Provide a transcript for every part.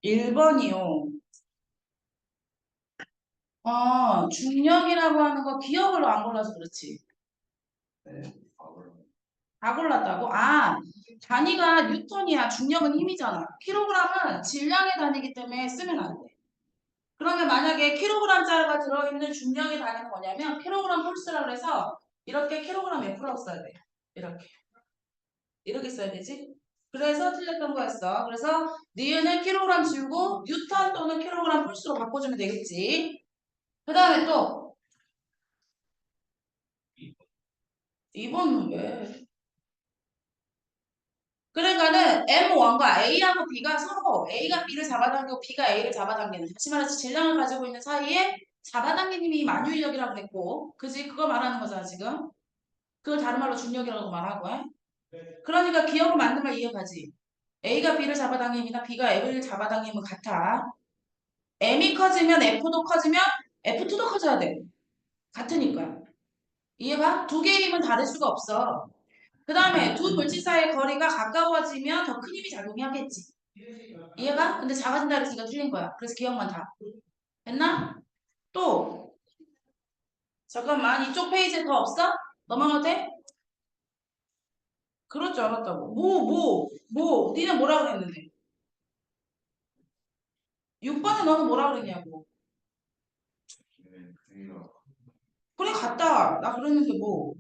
1번이요. 중력이라고 하는 거 기억을 안 골라서 그렇지. 다 골랐다고? 단위가 뉴턴이야. 중력은 힘이잖아. 킬로그램은 질량의 단위이기 때문에 쓰면 안 돼. 그러면 만약에 킬로그램짜리가 들어있는 중력의 단위는 뭐냐면 킬로그램 폴스라고 해서 이렇게 킬로그램 F라고 써야 돼. 이렇게. 이렇게 써야 되지? 그래서 틀렸던 거였어. 그래서 니은은 킬로그램 지우고 뉴턴 또는 킬로그램 폴스로 바꿔주면 되겠지. 그 다음에 또 2번은 왜? 그러니까는 M1과 A하고 B가 서로 A가 B를 잡아당기고 B가 A를 잡아당기는 다시 말해서 질량을 가지고 있는 사이에 잡아당기님이 만유인력이라고 그랬고 그지? 그거 말하는 거잖아 지금. 그걸 다른 말로 중력이라고 말하고 해. 그러니까 기억을 맞는 말 이해가지? A가 B를 잡아당김이나 B가 F를 잡아당김은 같아. M이 커지면 F도 커지면 F2도 커져야 돼. 같으니까. 이해가? 두 개의 힘은 다를 수가 없어. 그 다음에 두 물질 사이의 거리가 가까워지면 더 큰 힘이 작용하겠지. 이해가? 근데 작아진다 그랬으니까 틀린 거야. 그래서 기억만 다. 됐나? 또 잠깐만 이쪽 페이지에 더 없어? 넘어가도 돼? 그럴 줄 알았다고. 니는 뭐라 그랬는데? 6번에 너는 뭐라 그랬냐고. 그래 같다. 나 그랬는데 뭐.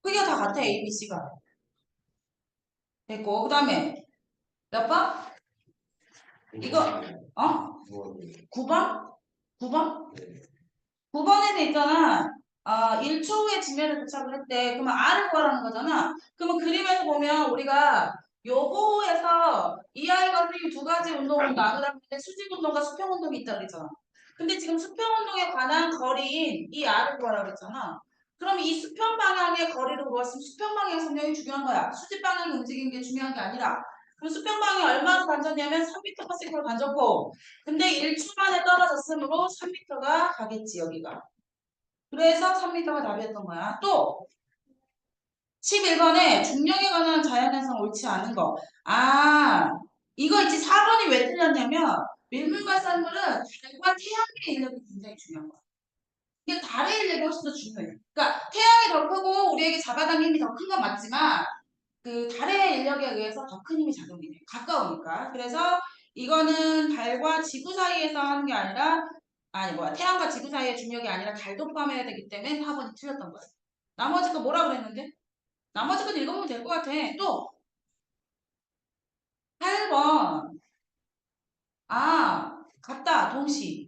크기가 다 같아 A, B, C가. 됐고 그 다음에 몇 번? 이거 어? 9번? 9번? 9번에서 있잖아. 1초 후에 지면에 도착을 했대. 그러면 R을 구하라는 거잖아. 그러면 그림에서 보면 우리가 요거에서 이 아이가 선생님 두 가지 운동을 나누라는데 수직 운동과 수평 운동이 있다 그랬잖아. 근데 지금 수평 운동에 관한 거리인 이 R을 구하라고 그랬잖아. 그럼 이 수평 방향의 거리를 구했으면 수평 방향 성형이 중요한 거야. 수직 방향이 움직이는 게 중요한 게 아니라. 그럼 수평 방향이 얼마나 단졌냐면 3m/s로 단졌고 근데 1초 만에 떨어졌으므로 3m가 가겠지 여기가. 그래서 3m가 답이었던 거야. 또 11번에 중력에 관한 자연현상 옳지 않은 거. 이거 있지. 4번이 왜 틀렸냐면 밀물과 썰물은 달과 태양의 인력이 굉장히 중요한 거야. 이게 달의 인력이 훨씬 더 중요해. 그러니까 태양이 더 크고 우리에게 잡아당김 힘이 더 큰 건 맞지만 그 달의 인력에 의해서 더 큰 힘이 작용이 돼. 가까우니까. 그래서 이거는 달과 지구 사이에서 하는 게 아니라 태양과 지구 사이의 중력이 아니라 달도 포함해야 되기 때문에 4번이 틀렸던 거예요. 나머지 거 뭐라 그랬는데? 나머지 거 읽어보면 될 것 같아. 또 8번. 같다. 동시.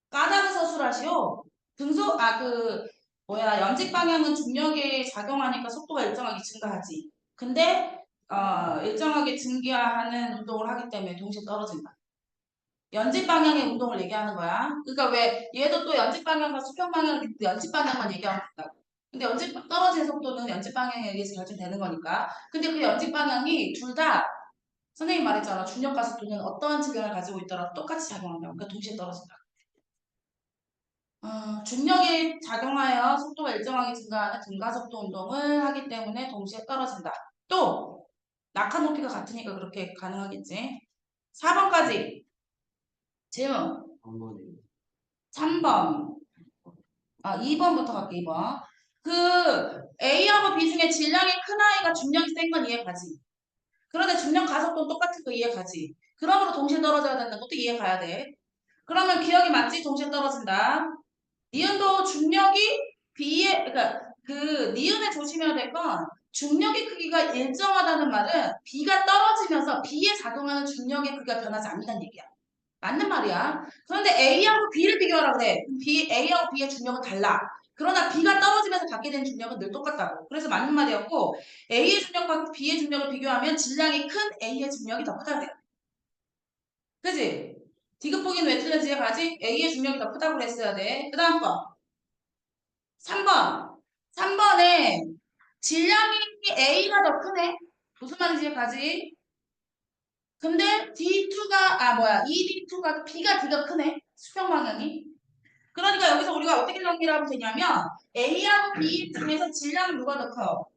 까다로 서술하시오. 연직 방향은 중력에 작용하니까 속도가 일정하게 증가하지. 근데 일정하게 증가하는 운동을 하기 때문에 동시에 떨어진다. 연직 방향의 운동을 얘기하는 거야. 그러니까 왜 얘도 또 연직 방향과 수평 방향을 연직 방향만 얘기하면 된다고. 근데 떨어지는 속도는 연직 방향에 의해서 결정되는 거니까. 근데 그 연직 방향이 둘 다 선생님 말했잖아. 중력과 속도는 어떠한 질량을 가지고 있더라도 똑같이 작용한다고. 그러니까 동시에 떨어진다. 중력이 작용하여 속도가 일정하게 증가하는 등가속도 운동을 하기 때문에 동시에 떨어진다. 또 낙하 높이가 같으니까 그렇게 가능하겠지. 4번까지 질문. 3번. 2번부터 갈게 2번. 그 A하고 B 중에 질량이 큰 아이가 중력이 센 건 이해가지. 그런데 중력 가속도는 똑같은 거 이해가지. 그러므로 동시에 떨어져야 된다는 것도 이해가야 돼. 그러면 기억이 맞지? 동시에 떨어진다. 니은도 중력이 그러니까 그 니은에 조심해야 될 건 중력의 크기가 일정하다는 말은 B가 떨어지면서 B에 작용하는 중력의 크기가 변하지 않는다는 얘기야. 맞는 말이야. 그런데 A하고 B를 비교하라 그래. A하고 B의 중력은 달라. 그러나 B가 떨어지면서 갖게 되는 중력은 늘 똑같다고. 그래서 맞는 말이었고 A의 중력과 B의 중력을 비교하면 질량이 큰 A의 중력이 더 크다 그래. 그지? 디귿보기는 왜 틀렸지? 가지? A의 중력이 더 크다고 그랬어야 돼. 그 다음 거. 3번. 3번에 질량이 A가 더 크네. 무슨 말인지 가지? 근데 ED2가 B가 D가 크네. 수평 방향이. 그러니까 여기서 우리가 어떻게 정리를 하면 되냐면 A하고 B 중에서 질량은 누가 더 커?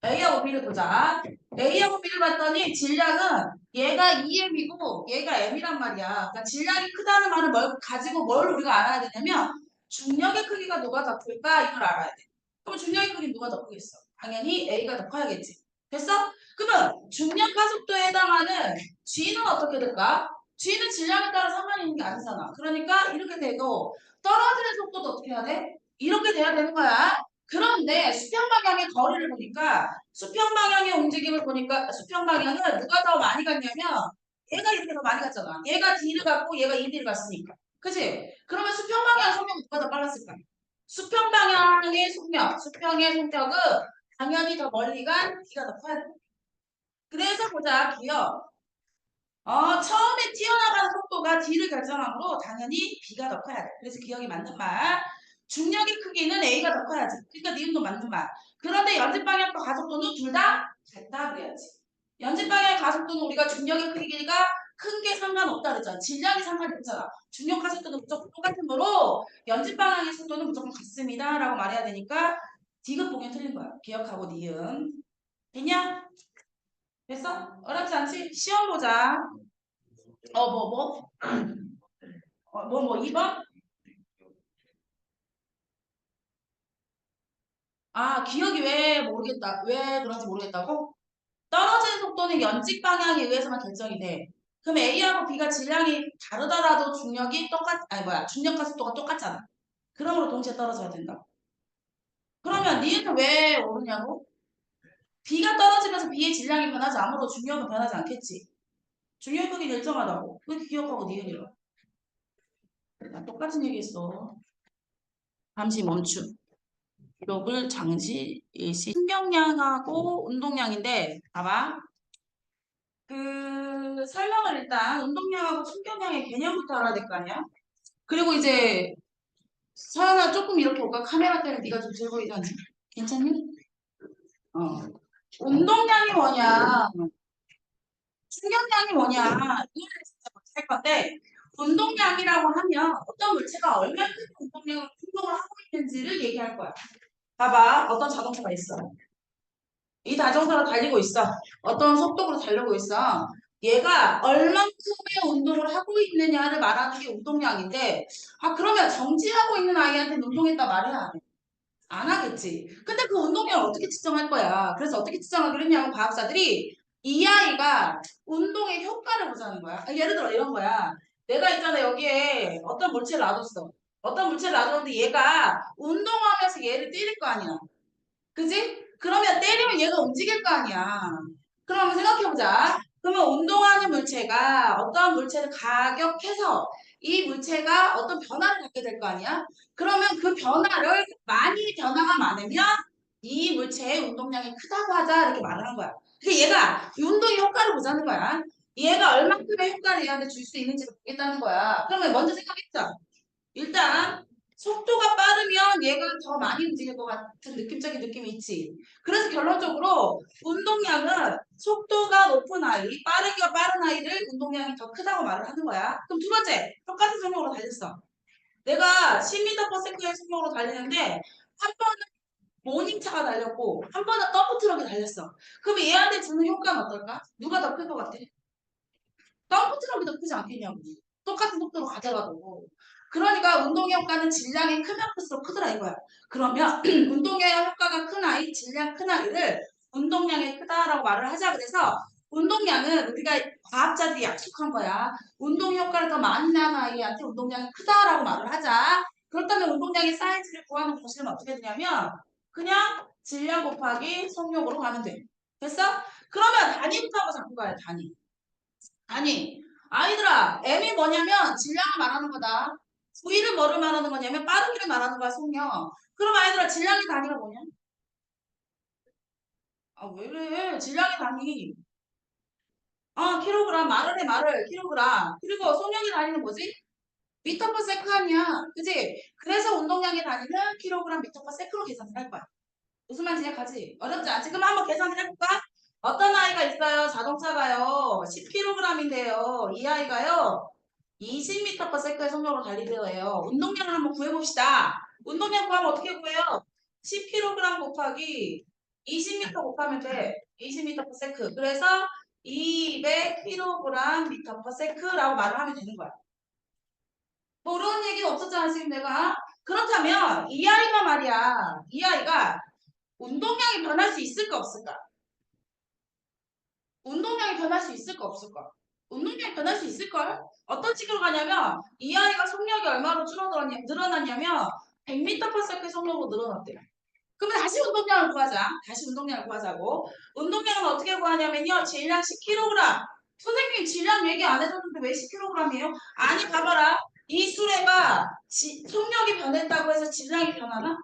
A하고 B를 보자. A하고 B를 봤더니 질량은 얘가 2M이고 얘가 M이란 말이야. 그러니까 질량이 크다는 말은 가지고 뭘 우리가 알아야 되냐면 중력의 크기가 누가 더 클까 이걸 알아야 돼. 그럼 중력의 크기 누가 더 크겠어? 당연히 A가 더 커야겠지. 됐어? 그러면 중력 가속도에 해당하는 G는 어떻게 될까? G는 질량에 따라 상관이 있는 게 아니잖아. 그러니까 이렇게 돼도 떨어지는 속도도 어떻게 해야 돼? 이렇게 돼야 되는 거야. 그런데 수평 방향의 거리를 보니까 수평 방향의 움직임을 보니까 수평 방향은 누가 더 많이 갔냐면 얘가 이렇게 더 많이 갔잖아. 얘가 D를 갔고 얘가 ED를 갔으니까. 그치? 그러면 수평 방향 속력은 누가 더 빨랐을까? 수평 방향의 속력, 수평의 속력은 당연히 더 멀리 간 D가 더 커야 돼. 그래서 보자, 기억. 처음에 튀어나가는 속도가 D를 결정하므로 당연히 B가 더 커야 돼. 그래서 기억이 맞는 말. 중력의 크기는 A가 더 커야지. 그러니까 니은도 맞는 말. 그런데 연집 방향과 가속도는 둘 다 같다 그래야지. 연집 방향의 가속도는 우리가 중력의 크기가 큰 게 상관없다 그랬잖아. 질량이 상관이 없잖아. 중력 가속도는 무조건 똑같으므로 연집 방향의 속도는 무조건 같습니다. 라고 말해야 되니까 디귿 보기엔 틀린 거야. 기억하고 니은. 됐냐? 됐어? 어렵지 않지? 시험 보자. 뭐, 뭐? 2번? 아, 기억이 왜 모르겠다. 왜 그런지 모르겠다고? 떨어지는 속도는 연직 방향에 의해서만 결정이 돼. 그럼 A하고 B가 질량이 다르더라도 중력이 중력과 속도가 똑같잖아. 그러므로 동시에 떨어져야 된다. 그러면 니은은 왜 오르냐고? B가 떨어지면서 B의 질량이 변하지 않으므로 중력은 변하지 않겠지. 중력의 크기는 일정하다고. 그렇게 기억하고 니은이라. 나 똑같은 얘기했어. 잠시 멈춤. 기록을 장시, 일시, 신경량하고 운동량인데, 봐봐. 설명을 일단 운동량하고 신경량의 개념부터 알아야 될 거 아니야? 그리고 이제 서연아 조금 이렇게 올까? 카메라 때문에 네가 좀 들고 있잖니. 괜찮니? 어. 운동량이 뭐냐? 신경량이 뭐냐? 이거를 진짜 못할 건데 운동량이라고 하면 어떤 물체가 얼마큼 운동을 하고 있는지를 얘기할 거야. 봐봐. 어떤 자동차가 있어. 이 자전거로 달리고 있어. 어떤 속도로 달리고 있어. 얘가 얼만큼의 운동을 하고 있느냐를 말하는 게 운동량인데, 그러면 정지하고 있는 아이한테 운동했다 말해야 안 해. 안 하겠지. 근데 그 운동량을 어떻게 측정할 거야? 그래서 어떻게 측정하기로 했냐면 과학자들이 이 아이가 운동의 효과를 보자는 거야. 예를 들어 이런 거야. 내가 있잖아 여기에 어떤 물체를 놔뒀어. 어떤 물체를 놔뒀는데 얘가 운동하면서 얘를 때릴 거 아니야. 그지? 그러면 때리면 얘가 움직일 거 아니야. 그럼 한번 생각해보자. 그러면 운동하는 물체가 어떤 물체를 가격해서 이 물체가 어떤 변화를 갖게 될 거 아니야? 그러면 그 변화를 많이 변화가 많으면 이 물체의 운동량이 크다고 하자 이렇게 말을 한 거야. 그러니까 얘가 이 운동의 효과를 보자는 거야. 얘가 얼만큼의 효과를 얘한테 줄 수 있는지를 보겠다는 거야. 그러면 먼저 생각했죠. 일단 속도가 빠르면 얘가 더 많이 움직일 것 같은 느낌적인 느낌이 있지. 그래서 결론적으로 운동량은 속도가 높은 아이, 빠르기가 빠른 아이를 운동량이 더 크다고 말을 하는 거야. 그럼 두 번째, 똑같은 속력으로 달렸어. 내가 10m/s의 속력으로 달리는데 한 번은 모닝차가 달렸고 한 번은 덤프트럭이 달렸어. 그럼 얘한테 주는 효과는 어떨까? 누가 더 클 것 같아? 덤프트럭이 더 크지 않겠냐고. 똑같은 속도로 가더라도. 그러니까 운동의 효과는 질량이 크면 클수록 크더라 이거야. 그러면 운동의 효과가 큰 아이, 질량 큰 아이를 운동량이 크다라고 말을 하자. 그래서 운동량은 우리가 과학자들이 약속한 거야. 운동 효과를 더 많이 나는 아이한테 운동량이 크다라고 말을 하자. 그렇다면 운동량의 사이즈를 구하는 공식은 어떻게 되냐면 그냥 질량 곱하기 속력으로 가면 돼. 됐어? 그러면 단위부터 한번 잡고 가요. 단위. 아니, 아이들아, M이 뭐냐면 질량을 말하는 거다. V를 뭐를 말하는 거냐면 빠르기를 말하는 거야, 속력. 그럼 아이들아, 질량의 단위가 뭐냐? 왜 그래? 질량의 단위. 킬로그램, 말을 해, 말을. 킬로그램. 그리고 속력의 단위는 뭐지? 미터 퍼 세컨 아니야. 그지? 그래서 운동량의 단위는 킬로그램 미터 퍼 세컨으로 계산을 할 거야. 무슨 말인지 이해가지? 어렵지 않지? 그럼 한번 계산을 해볼까? 어떤 아이가 있어요? 자동차가요. 10kg인데요. 이 아이가요. 20m/s의 속력으로 달리대요 해요. 운동량을 한번 구해봅시다. 운동량 구하면 어떻게 구해요? 10kg 곱하기 20m 곱하면 돼. 20m/s. 그래서 200kg m/s라고 말을 하면 되는 거야. 모르는 얘기가 없었잖아, 지금 내가. 그렇다면 이 아이가 말이야. 이 아이가 운동량이 변할 수 있을까 없을까? 운동량이 변할 수 있을까 없을까? 운동량이 변할 수 있을걸? 어떤 식으로 가냐면 이 아이가 속력이 얼마로 늘어났냐면 100m/s 속력으로 늘어났대요. 그러면 다시 운동량을 구하자. 다시 운동량을 구하자고. 운동량은 어떻게 구하냐면요. 질량 10kg. 선생님 질량 얘기 안 해줬는데 왜 10kg이에요? 아니 봐봐라. 이 수레가 속력이 변했다고 해서 질량이 변하나?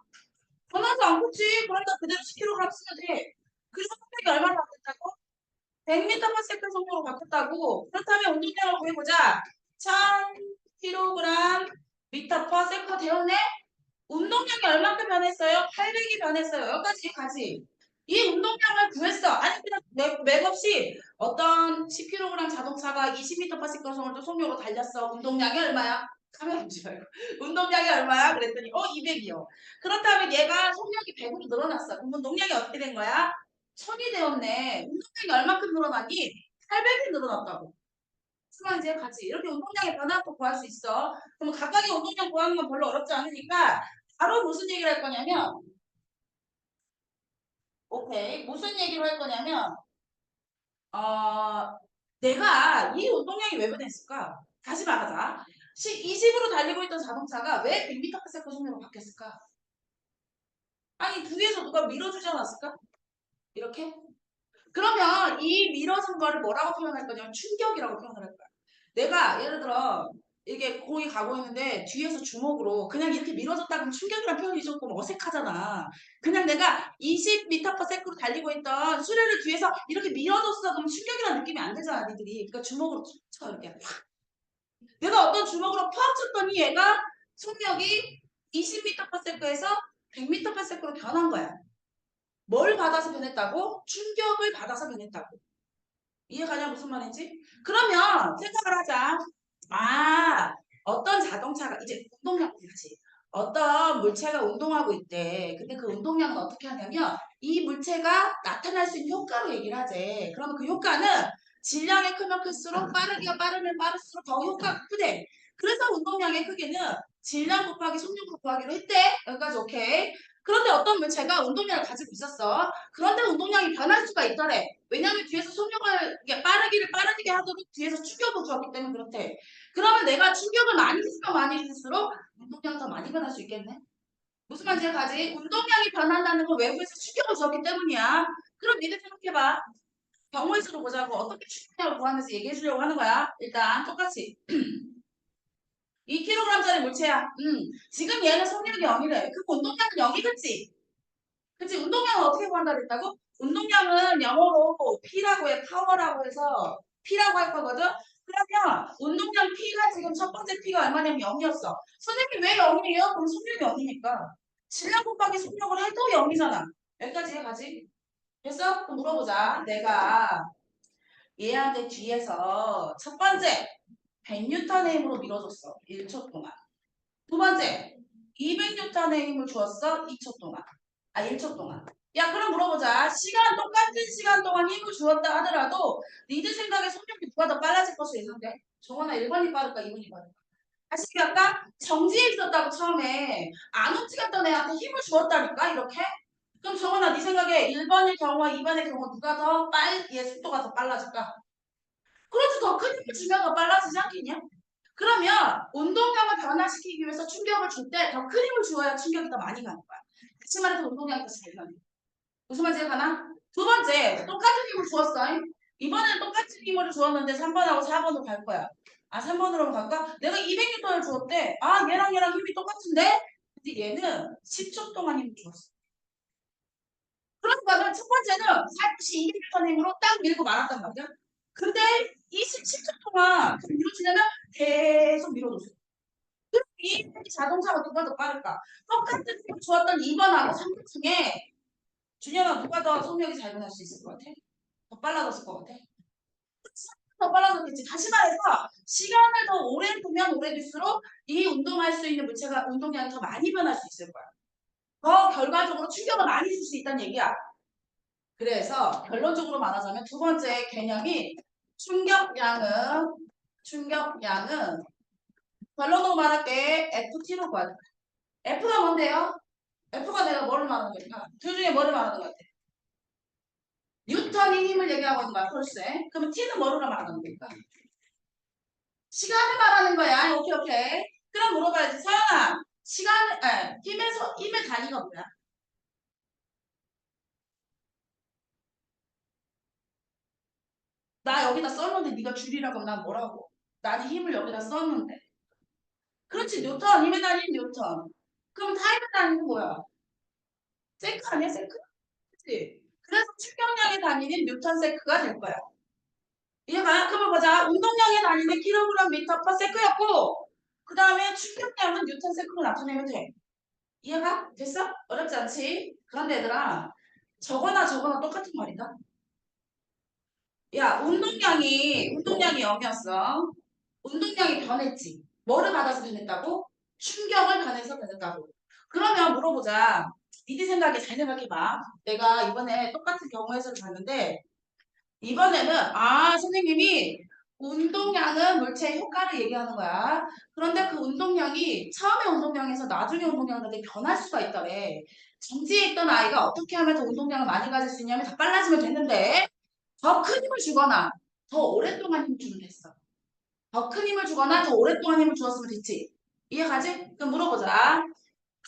변하지 않겠지. 그러니까 그대로 10kg 쓰면 돼. 그래서 속력이 얼마나 바뀌었다고? 100m/s 속력으로 바뀌었다고. 그렇다면 운동량을 구해보자. 1000kg m/s 되었네? 운동량이 얼마큼 변했어요? 800이 변했어요. 여기까지 가지. 이 운동량을 구했어. 아니 그냥 맥없이 어떤 10kg 자동차가 20m/s 속력으로 달렸어. 운동량이 얼마야? 카메라 보지 말고. 운동량이 얼마야? 그랬더니 200이요. 그렇다면 얘가 속력이 100으로 늘어났어. 그럼 운동량이 어떻게 된 거야? 1000이 되었네. 운동량이 얼마큼 늘어났니? 800이 늘어났다고. 수만 이제 같이 이렇게 운동량의 변화도 구할 수 있어. 그럼 각각의 운동량 구하는 건 별로 어렵지 않으니까 바로 무슨 얘기를 할 거냐면 오케이 무슨 얘기를 할 거냐면 어 내가 이 운동량이 왜 변했을까? 다시 말하자. 20으로 달리고 있던 자동차가 왜 100m/s 속력으로 바뀌었을까? 아니 뒤에서 누가 밀어주지 않았을까? 이렇게? 그러면 이 밀어준 거를 뭐라고 표현할 거냐면 충격이라고 표현을 할 거야. 내가 예를 들어 이게 공이 가고 있는데 뒤에서 주먹으로 그냥 이렇게 밀어줬다 그러면 충격이란 표현이 조금 어색하잖아. 그냥 내가 20m/s로 달리고 있던 수레를 뒤에서 이렇게 밀어줬어 그러면 충격이란 느낌이 안 되잖아, 니들이. 그러니까 주먹으로 쳐 이렇게. 내가 어떤 주먹으로 팍 쳤더니 얘가 속력이 20m/s에서 100m/s로 변한 거야. 뭘 받아서 변했다고? 충격을 받아서 변했다고. 이해가냐 무슨 말인지? 그러면 생각을 하자. 아, 어떤 자동차가 이제 운동량 얘기하지. 어떤 물체가 운동하고 있대. 근데 그 운동량은 어떻게 하냐면 이 물체가 나타날 수 있는 효과로 얘기를 하재. 그러면 그 효과는 질량이 크면 클수록 빠르기가 빠르면 빠를수록 더 효과가 크대. 그래서 운동량의 크기는 질량 곱하기 속력으로 구하기로 했대. 여기까지 오케이. 그런데 어떤 물체가 운동량을 가지고 있었어. 그런데 운동량이 변할 수가 있더래. 왜냐하면 뒤에서 속력을 빠르기를 빠르게 하도록 뒤에서 충격을 주었기 때문에 그렇대. 그러면 내가 충격을 많이 줄수록 많이 줄수록 운동량이 더 많이 변할 수 있겠네. 무슨 말인지 가지? 운동량이 변한다는 건 외부에서 충격을 주었기 때문이야. 그럼 니네 생각해봐. 경우에서도 보자고 어떻게 충격량을 구하면서 얘기해 주려고 하는 거야. 일단 똑같이 2kg짜리 물체야. 지금 얘는 속력이 0이래. 그 운동량은 0이겠지? 그치? 운동량은 어떻게 구한다 그랬다고? 운동량은 영어로 P라고 해, 파워라고 해서 P라고 할 거거든? 그러면 운동량 P가 지금 첫 번째 P가 얼마냐면 0이었어. 선생님 왜 0이에요? 그럼 속력이 0이니까. 질량 곱하기 속력을 해도 0이잖아. 여기까지 해가지. 됐어? 그럼 물어보자. 내가 얘한테 뒤에서 첫 번째 100N의 힘으로 밀어줬어. 1초 동안. 두 번째 200N의 힘을 주었어. 2초 동안. 1초 동안. 야, 그럼 물어보자. 똑같은 시간 동안 힘을 주었다 하더라도 니들 생각에 속력이 누가 더 빨라질 것으로 예상돼? 정원아 1번이 빠를까 2번이 빠를까? 다시 아까 정지해 있었다고 처음에 안 움직였던 애한테 힘을 주었다니까 이렇게? 그럼 정원아 네 생각에 1번의 경우와 2번의 경우 누가 얘 속도가 더 빨라질까? 그래도 더 큰 힘을 주면 더 빨라지지 않겠냐? 그러면 운동량을 변화시키기 위해서 충격을 줄 때 더 큰 힘을 주어야 충격이 더 많이 가는 거야. 다시 말해서 운동량이 더 잘 가는 거야. 무슨 말인지 가나? 두 번째, 똑같은 힘을 주었어. 이번에는 똑같은 힘을 주었는데 3번하고 4번으로 갈 거야. 3번으로 갈까? 내가 200N을 주었대. 얘랑 힘이 똑같은데? 근데 얘는 10초 동안 힘을 주었어. 그러니까는 첫 번째는 살짝 200N 힘으로 딱 밀고 말았단 말이야. 근데 이 10초 동안 밀어주려면 계속 밀어줬어. 이 자동차가 누가 더 빠를까? 똑같은 힘을 주었던 2번하고 3번 중에 준영아 누가 더 속력이 잘 변할 수 있을 것 같아? 더 빨라졌을 것 같아? 더 빨라졌겠지. 다시 말해서 시간을 더 오래 두면 오래 둘수록 이 운동할 수 있는 물체가 운동량이 더 많이 변할 수 있을 거야. 더 결과적으로 충격을 많이 줄 수 있다는 얘기야. 그래서 결론적으로 말하자면 두 번째 개념이 충격량은 결론으로 말할게 FT로 구하자. F가 뭔데요? F가 내가 뭐를 말하는 거니까 둘 중에 뭐를 말하는 것 같아? 뉴턴이 힘을 얘기하고 있는 거야, 펄스에. 그러면 T는 뭐를 말하는 거니까? 시간을 말하는 거야. 오케이, 오케이. 그럼 물어봐야지. 서연아, 힘의 단위가 뭐야? 나 여기다 썼는데 네가 줄이라고 하면 난 뭐라고? 나는 힘을 여기다 썼는데. 그렇지, 뉴턴. 힘의 단위는 뉴턴. 그럼 타임의 단위는 뭐야? 세크 아니야, 세크? 그치? 그래서 충격량의 단위는 뉴턴 세크가 될 거야. 이해가? 그러면 보자. 운동량의 단위는 킬로그램 미터 퍼 세크였고, 그 다음에 충격량은 뉴턴 세크로 나타내면 돼. 이해가? 됐어? 어렵지 않지? 그런데 얘들아, 저거나 똑같은 말이다. 야, 운동량이 0이었어. 운동량이 변했지. 뭐를 받아서 변했다고? 충격을 받아서 변했다고. 그러면 물어보자. 니네 생각에 잘 생각해봐. 내가 이번에 똑같은 경우 해서를 봤는데, 이번에는, 선생님이 운동량은 물체의 효과를 얘기하는 거야. 그런데 그 운동량이 처음에 운동량에서 나중에 운동량으로 변할 수가 있다래. 정지에 있던 아이가 어떻게 하면 더 운동량을 많이 가질 수 있냐면 더 빨라지면 됐는데, 더 큰 힘을 주거나 더 오랫동안 힘을 주면 됐어. 더 큰 힘을 주거나 더 오랫동안 힘을 주었으면 됐지. 이해가지? 그럼 물어보자.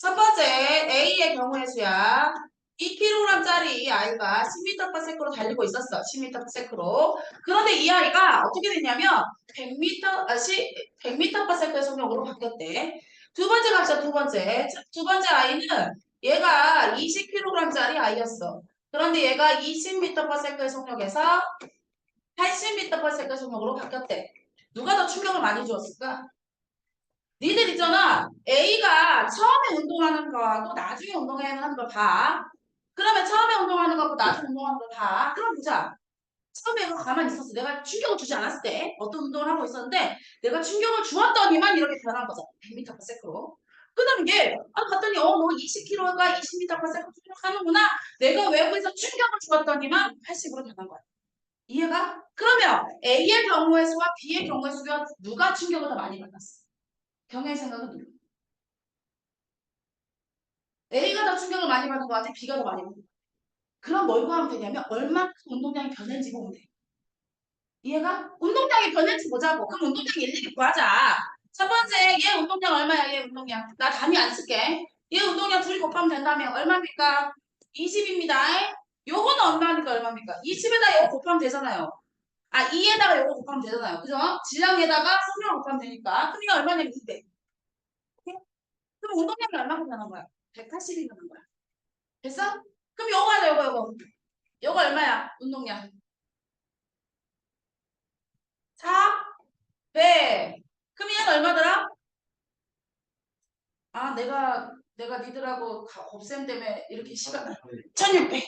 첫 번째 A의 경우의 수야. 2kg짜리 아이가 10m/s로 달리고 있었어. 10m/s로. 그런데 이 아이가 어떻게 됐냐면 100m/s의 속력으로 바뀌었대. 두 번째 갑시다. 두 번째. 두 번째 아이는 얘가 20kg짜리 아이였어. 그런데 얘가 20m/s의 속력에서 80m/s의 속력으로 바뀌었대. 누가 더 충격을 많이 주었을까? 니들 있잖아. A가 처음에 운동하는 거하고 나중에 운동하는 걸 봐. 그러면 처음에 운동하는 거하고 나중에 운동하는 걸 봐. 그럼 보자. 처음에 그 가만히 있었어. 내가 충격을 주지 않았을 때 어떤 운동을 하고 있었는데 내가 충격을 주었더니만 이렇게 변한 거죠. 100m/s로. 그 다음에 얘 봤더니 너 20kg가 20m/s로 충격하는구나. 내가 외부에서 충격을 주었더니만 80으로 변한 거야. 이해가? 그러면 A의 경우의 수와 B의 경우의 수가 누가 충격을 더 많이 받았어? 경의 생각은 누구? A가 더 충격을 많이 받은 것 같아? B가 더 많이 받은 것 같아? 그럼 뭘 구하면 되냐면 얼마큼 운동량이 변했는지 보면 돼. 이해가? 운동량이 변했는지 보자고. 그럼 운동량 일일이 구하자. 첫 번째, 얘 운동량 얼마야? 얘 운동량. 나 단위 안 쓸게. 얘 운동량 둘이 곱하면 된다면 얼마입니까? 20입니다. 요거는 얼마니까 얼마입니까? 20에다 요거 곱하면 되잖아요. 2에다가 요거 곱하면 되잖아요. 그죠? 질량에다가 속력을 곱하면 되니까. 그럼 이게 얼마냐면 200. 그럼 운동량이 얼마큼 되는 거야? 180이 되는 거야. 됐어? 그럼 요거 하자, 요거. 요거 얼마야? 운동량. 4, 100. 그럼 얘는 얼마더라? 내가 니들하고 곱셈 때문에 이렇게 시간 1600.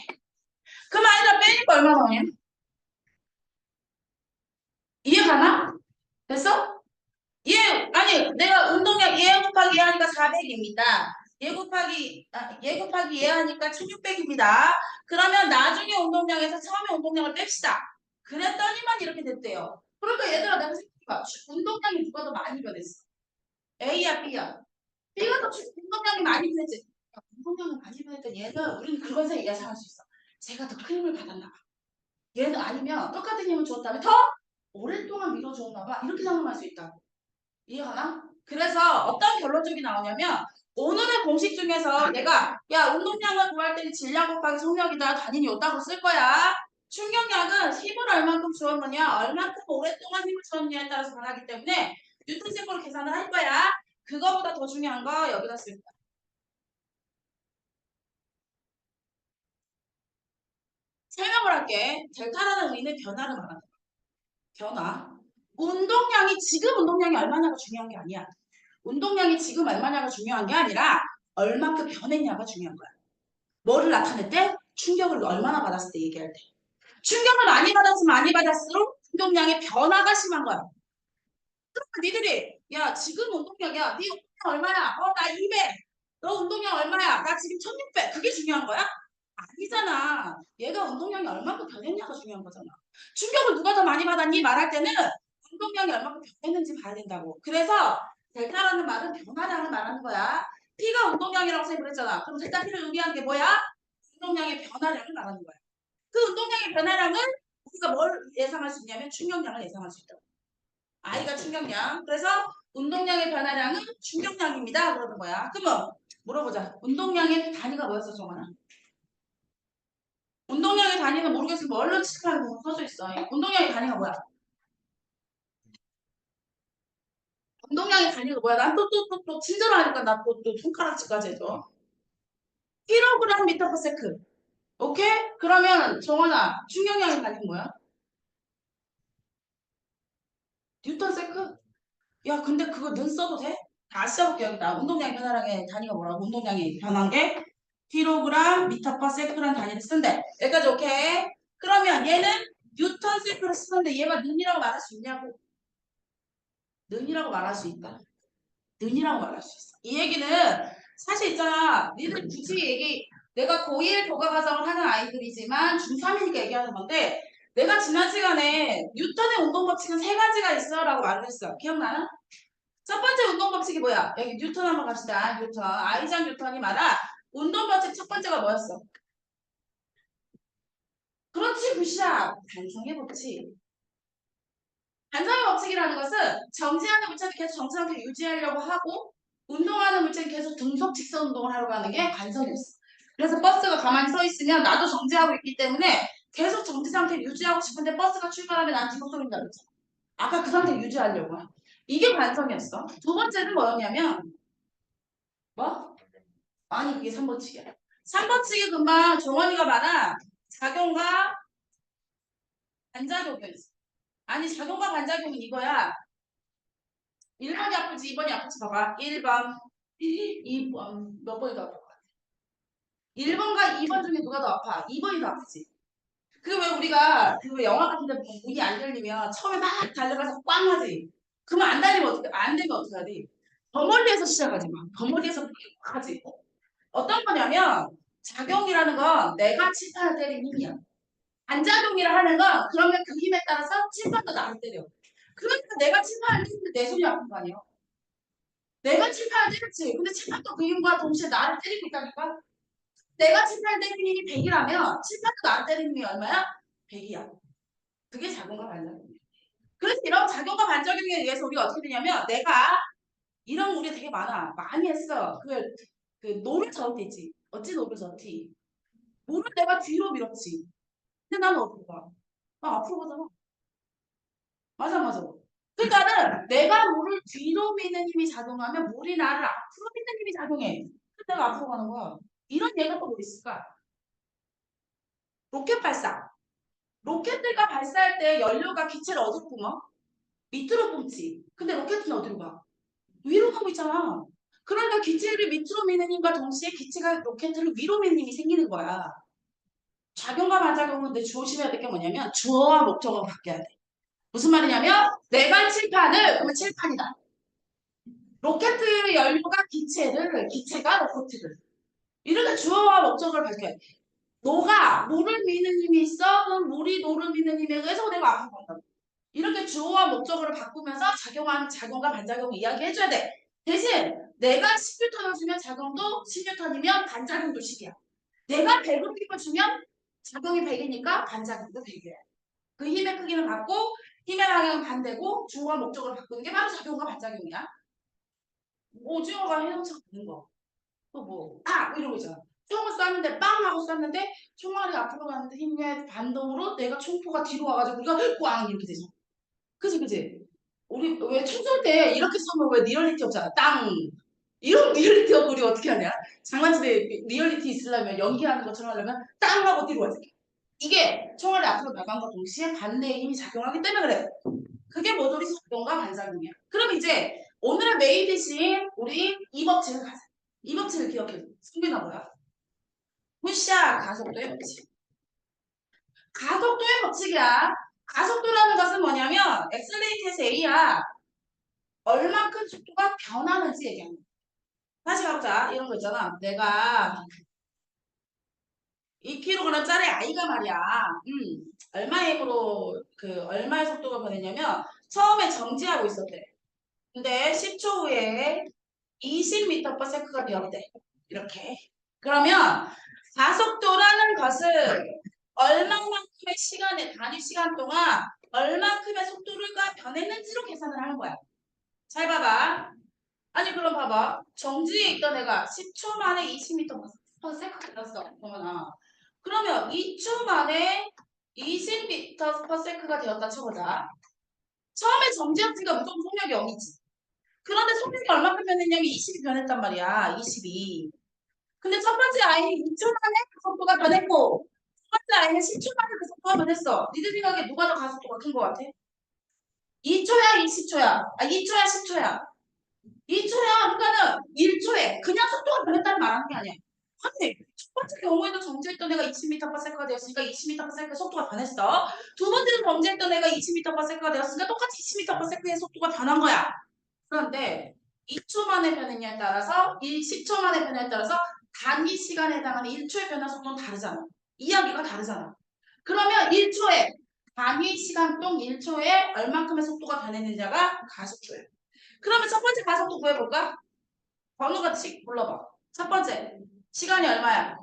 그럼 아이가 빼니까 얼마 나오냐? 이해가나? 됐어? 얘, 아니, 내가 운동량 얘 곱하기 얘 하니까 400입니다. 얘 곱하기 얘 하니까 1600입니다. 그러면 나중에 운동량에서 처음에 운동량을 뺍시다. 그랬더니만 이렇게 됐대요. 그러니까 얘들아 내가 생각해봐. 운동량이 누가 더 많이 변했어? A야 B야? B가 더 운동량이 많이 변했지. 야, 운동량을 많이 변했던 얘는 우리는 그것에 예상할 수 있어. 제가 더 큰 힘을 받았나 봐. 얘는 아니면 똑같은 힘을 주었다면 더 오랫동안 밀어주었나 봐. 이렇게 상상할 수 있다고. 이해가나? 그래서 어떤 결론적이 나오냐면 오늘의 공식 중에서 내가 야 운동량을 구할 때는 질량 곱하기 속력이다. 단위는 요따로 쓸 거야. 충격량은 힘을 얼만큼 주었느냐 얼만큼 오랫동안 힘을 주었느냐에 따라서 변하기 때문에 뉴턴세포로 계산을 할 거야. 그거보다 더 중요한 거 여기다 쓸 거야. 설명을 할게. 델타라는 의미는 변화를 말한다. 변화. 운동량이 얼마냐가 중요한 게 아니야. 운동량이 지금 얼마냐가 중요한 게 아니라 얼마큼 변했냐가 중요한 거야. 뭐를 나타낼 때? 충격을 얼마나 받았을 때 얘기할 때. 충격을 많이 받았을수록 운동량의 변화가 심한 거야. 그러니까 니들이 야 지금 운동량이야. 네 운동량 얼마야? 나 200. 너 운동량 얼마야? 나 지금 1600. 그게 중요한 거야? 아니잖아. 얘가 운동량이 얼마큼 변했냐가 중요한 거잖아. 충격을 누가 더 많이 받았니? 말할 때는 운동량이 얼마큼 변했는지 봐야 된다고. 그래서 델타라는 말은 변화량을 말하는 거야. P가 운동량이라고 선생님이 그랬잖아. 그럼 델타 P를 의미하는 게 뭐야? 운동량의 변화량을 말하는 거야. 그 운동량의 변화량은 우리가 뭘 예상할 수 있냐면 충격량을 예상할 수 있다고. I가 충격량. 그래서 운동량의 변화량은 충격량입니다. 그러는 거야. 그러면 물어보자. 운동량의 단위가 뭐였어, 정원아? 운동량의 단위는 모르겠으면 뭘로 칠하는 거 써져 있어. 운동량의 단위가 뭐야? 운동량의 단위가 뭐야? 난 또 친절하니까 나 또 손가락질까지 해줘. 킬로그램 미터 퍼 세크. 오케이? 그러면 정원아, 충격량의 단위는 뭐야? 뉴턴 세크? 야, 근데 그거 는 써도 돼? 다시 써볼게, 여기다. 운동량의 변화량의 단위가 뭐라고? 운동량이 변한 게 킬로그램 미터 퍼 세크라는 단위를 쓴대. 여기까지 오케이? 그러면 얘는 뉴턴 세크를 쓰는데 얘가 는이라고 말할 수 있냐고? 는이라고 말할 수 있다. 는이라고 말할 수 있어. 이 얘기는 사실 있잖아. 니들 굳이 내가 고1 교과과정을 하는 아이들이지만 중3이니까 얘기하는 건데 내가 지난 시간에 뉴턴의 운동 법칙은 세 가지가 있어 라고 말을 했어. 기억나나? 첫 번째 운동 법칙이 뭐야? 여기 뉴턴 한번 갑시다. 뉴턴. 아이작 뉴턴이 말한 운동 법칙 첫 번째가 뭐였어? 그렇지, 굿샷. 반성의 법칙. 반사의 법칙이라는 것은 정지하는 물체를 계속 정지 상태 유지하려고 하고 운동하는 물체는 계속 등속 직선 운동을 하려고 하는 게 관성이었어. 그래서 버스가 가만히 서 있으면 나도 정지하고 있기 때문에 계속 정지 상태 유지하고 싶은데 버스가 출발하면 난 뒤로 쏠린다 그랬잖아. 아까 그 상태 유지하려고. 이게 관성이었어. 두 번째는 뭐였냐면 뭐? 아니 그게 3번칙이야. 3번칙이 금방 정원이가 말한 작용과 반작용이었어. 아니 작용과 반작용은 이거야. 1번이 아플지 2번이 아플지 봐봐. 1번, 2번 몇 번이 더 아플 것 같아? 1번과 2번 중에 누가 더 아파? 2번이 더 아프지. 그 왜 우리가 그 영화 같은 데 보면 문이 안 열리면 처음에 막 달려가서 꽝 하지. 그러면 안 달리면 어떻게 안 되면 어떻게 하지? 더 멀리에서 시작하지 마. 더 멀리에서 막 하지. 어떤 거냐면 작용이라는 건 내가 칠판을 때린 힘이야. 반작용이라 하는 건 그러면 그 힘에 따라서 칠판도 나를 때려. 그러니까 내가 칠판을 때리는데 내 손이 아픈 거 아니야? 내가 칠판을 때렸지. 근데 칠판도 그 힘과 동시에 나를 때리고 있다니까? 내가 칠판을 때리는 힘이 100이라면 칠판도 나를 때리는 힘이 얼마야? 100이야. 그게 작용과 반작용이야. 그래서 이런 작용과 반작용에 의해서 우리가 어떻게 되냐면 내가 이런 우리 되게 많아. 많이 했어. 그 노를 저을 때 있지. 어찌 노를 저티. 물을 내가 뒤로 밀었지. 근데 나는 어디로 가? 나 앞으로 가잖아. 맞아, 맞아. 그러니까는 내가 물을 뒤로 미는 힘이 작용하면 물이 나를 앞으로 미는 힘이 작용해. 그래서 내가 앞으로 가는 거야. 이런 예가 또 뭐 있을까? 로켓 발사. 로켓들과 발사할 때 연료가 기체를 어디로 뿜어? 밑으로 뿜지. 근데 로켓은 어디로 가? 위로 가고 있잖아. 그러니까 기체를 밑으로 미는 힘과 동시에 기체가 로켓을 위로 미는 힘이 생기는 거야. 작용과 반작용은 근데 조심해야 될 게 뭐냐면 주어와 목적어가 바뀌어야 돼. 무슨 말이냐면 내가 칠판을 그러면 칠판이다. 로켓의 연료가 기체가 로켓을 이렇게 주어와 목적어를 밝혀야 돼. 너가 물을 미는 힘이 있어? 그럼 물이 노를 미는 힘에 의해서 내가 앞으로 간다. 이렇게 주어와 목적어를 바꾸면서 작용과 반작용을 이야기해줘야 돼. 대신 내가 10N을 주면 작용도 10N이면 반작용도 10이야. 내가 100을 힘을 주면 작용이 100이니까 반작용도 100이야. 그 힘의 크기는 같고 힘의 방향은 반대고 주어와 목적어를 바꾸는 게 바로 작용과 반작용이야. 오징어가 헤엄쳐 가는 거. 또 뭐, 이런 거 있잖아. 총을 쐈는데 빵 하고 쐈는데 총알이 앞으로 가는데 힘의 반동으로 내가 총포가 뒤로 와가지고 우리가 꽝 이렇게 되죠. 그지 그지? 우리 왜 총 쏠 때 이렇게 쏘면 왜 리얼리티 없잖아. 땅. 이런 리얼리티 없고 우리 어떻게 하냐? 장난치대 리얼리티 있으려면 연기하는 것처럼 하려면 땅 하고 뒤로 와야지. 이게 총알이 앞으로 나간과 동시에 반대의 힘이 작용하기 때문에 그래. 그게 모조리 작용과 반작용이야. 그럼 이제 오늘의 메인 대신 우리 이 법칙을 가자. 이 법칙을 기억해. 승빈아 뭐야? 푸샤 가속도의 법칙. 가속도의 법칙이야. 가속도라는 것은 뭐냐면 엑셀레이터에서 A야. 얼만큼 속도가 변하는지 얘기하는 거야. 다시 가보자. 이런 거 있잖아. 내가 2kg짜리 아이가 말이야. 얼마의 힘으로 얼마의 속도가 변했냐면 처음에 정지하고 있었대. 근데 10초 후에 20m/s가 되었대. 이렇게. 그러면 가속도라는 것은 얼마만큼의 시간에 단위 시간 동안 얼마큼의 속도가 변했는지로 계산을 하는 거야. 잘 봐봐. 아니 그럼 봐봐. 정지에 있던 애가 10초 만에 20m/s가 되었어. 어머나. 그러면 2초 만에 20m/s가 되었다 쳐보자. 처음에 정지했으니까 무조건 속력이 0이지. 그런데 속력이 얼마큼 변했냐면 20이 변했단 말이야. 22. 근데 첫 번째 아이는 2초 만에 그 속도가 변했고 첫 번째 아이는 10초 만에 그 속도가 변했어. 니들 생각에 누가 더 가속도가 큰 것 같아? 2초야, 20초야? 아, 2초야, 10초야? 2초야. 그러니까는 1초에 그냥 속도가 변했다는 말하는 게 아니야. 근데 첫 번째 경우에도 정지했던 애가 20m/s가 되었으니까 20m/s 속도가 변했어. 두 번째는 정지했던 애가 20m/s가 되었으니까 똑같이 20m/s의 속도가 변한 거야. 그런데 2초 만에 변했냐에 따라서 10초 만에 변화에 따라서 단위 시간에 해당하는 1초의 변화 속도는 다르잖아. 이야기가 다르잖아. 그러면 1초에 단위 시간 동 1초에 얼만큼의 속도가 변했느냐가 가속도예요. 그러면 첫 번째 가속도 구해볼까? 번호같이 불러봐. 첫 번째 시간이 얼마야?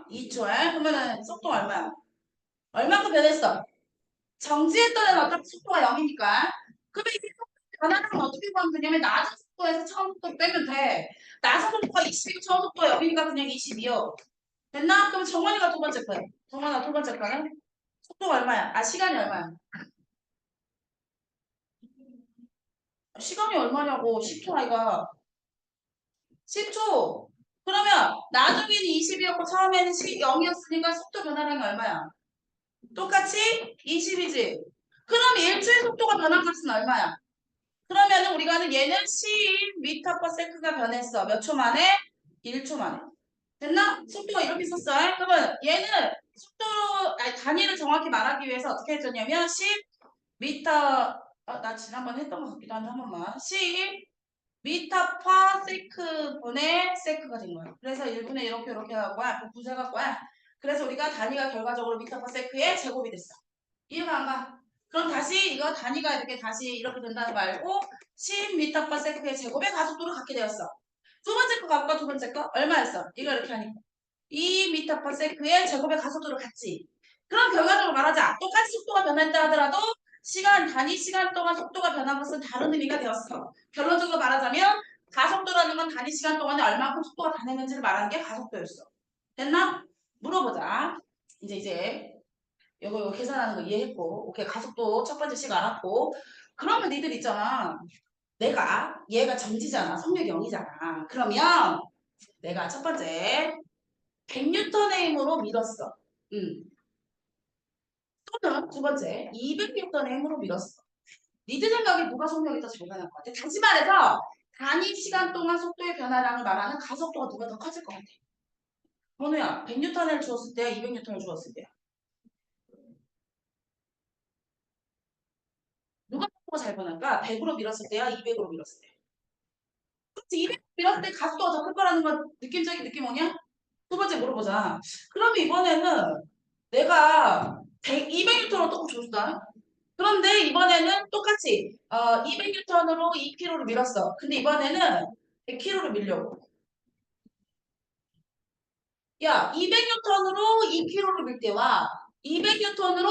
2초에? 그러면 속도가 얼마야? 얼마큼 변했어? 정지했던 애는 어차피 속도가 0이니까. 그러면 이게 변하는 건 어떻게 구하면 되냐면 낮은 속도에서 처음 속도 빼면 돼. 낮은 속도가 20이고 처음 속도가 0이니까 그냥 22요. 됐나? 그럼 정원이가 두 번째 거야. 정원아 두 번째 거는? 속도가 얼마야? 아 시간이 얼마야? 시간이 얼마냐고 10초 아이가 10초. 그러면 나중에는 20이었고 처음에는 0이었으니까 속도 변화량이 얼마야? 똑같이 20이지. 그럼 1초의 속도가 변한 값은 얼마야? 그러면 우리가 하는 얘는 10m/s가 변했어. 몇 초 만에? 1초 만에. 됐나? 속도가 이렇게 썼어. 그러면 얘는 속도, 아니, 단위를 정확히 말하기 위해서 어떻게 해줬냐면 10m, 나 지난번에 했던 것 같기도 한데 한 번만. 10m/s 분의 세크가 된 거야. 그래서 1분의 이렇게 할 거야. 그 구색할 거야. 그래서 우리가 단위가 결과적으로 m/s의 제곱이 됐어. 이해가 안 가? 그럼 다시 이거 단위가 이렇게 다시 이렇게 된다는 거 알고 10m/s의 제곱의 가속도를 갖게 되었어. 두 번째 거 갖고 두 번째 거 얼마였어? 이거 이렇게 하니까 2m/s의 제곱의 가속도를 갖지. 그럼 결과적으로 말하자. 똑같이 속도가 변했다 하더라도 단위 시간 동안 속도가 변한 것은 다른 의미가 되었어. 결론적으로 말하자면 가속도라는 건 단위 시간 동안에 얼마큼 속도가 변했는지를 말하는 게 가속도였어. 됐나? 물어보자. 이제 이거 계산하는 거 이해했고, 오케이, 가속도 첫 번째 식 알았고, 그러면 니들 있잖아. 얘가 정지잖아. 속력이 0이잖아. 그러면 내가 첫 번째 100N의 힘으로 밀었어. 또는 두 번째 200N의 힘으로 밀었어. 니들 생각에 누가 속력이 더 잘 변할 것 같아? 다시 말해서 단위 시간 동안 속도의 변화량을 말하는 가속도가 누가 더 커질 것 같아? 번호야, 100N을 주었을 때야, 200N을 주었을 때야? 누가 속도가 잘 변할까? 100으로 밀었을 때야, 200으로 밀었을 때야? 그치, 200 밀었을 때 가속도가 더 클 거라는 건 느낌적인 느낌 오냐? 두 번째 물어보자. 그러면 이번에는 내가 200N으로 조금 줬다. 그런데 이번에는 똑같이 200N으로 2kg를 밀었어. 근데 이번에는 100kg를 밀려고. 야, 200N으로 2kg를 밀 때와 200N으로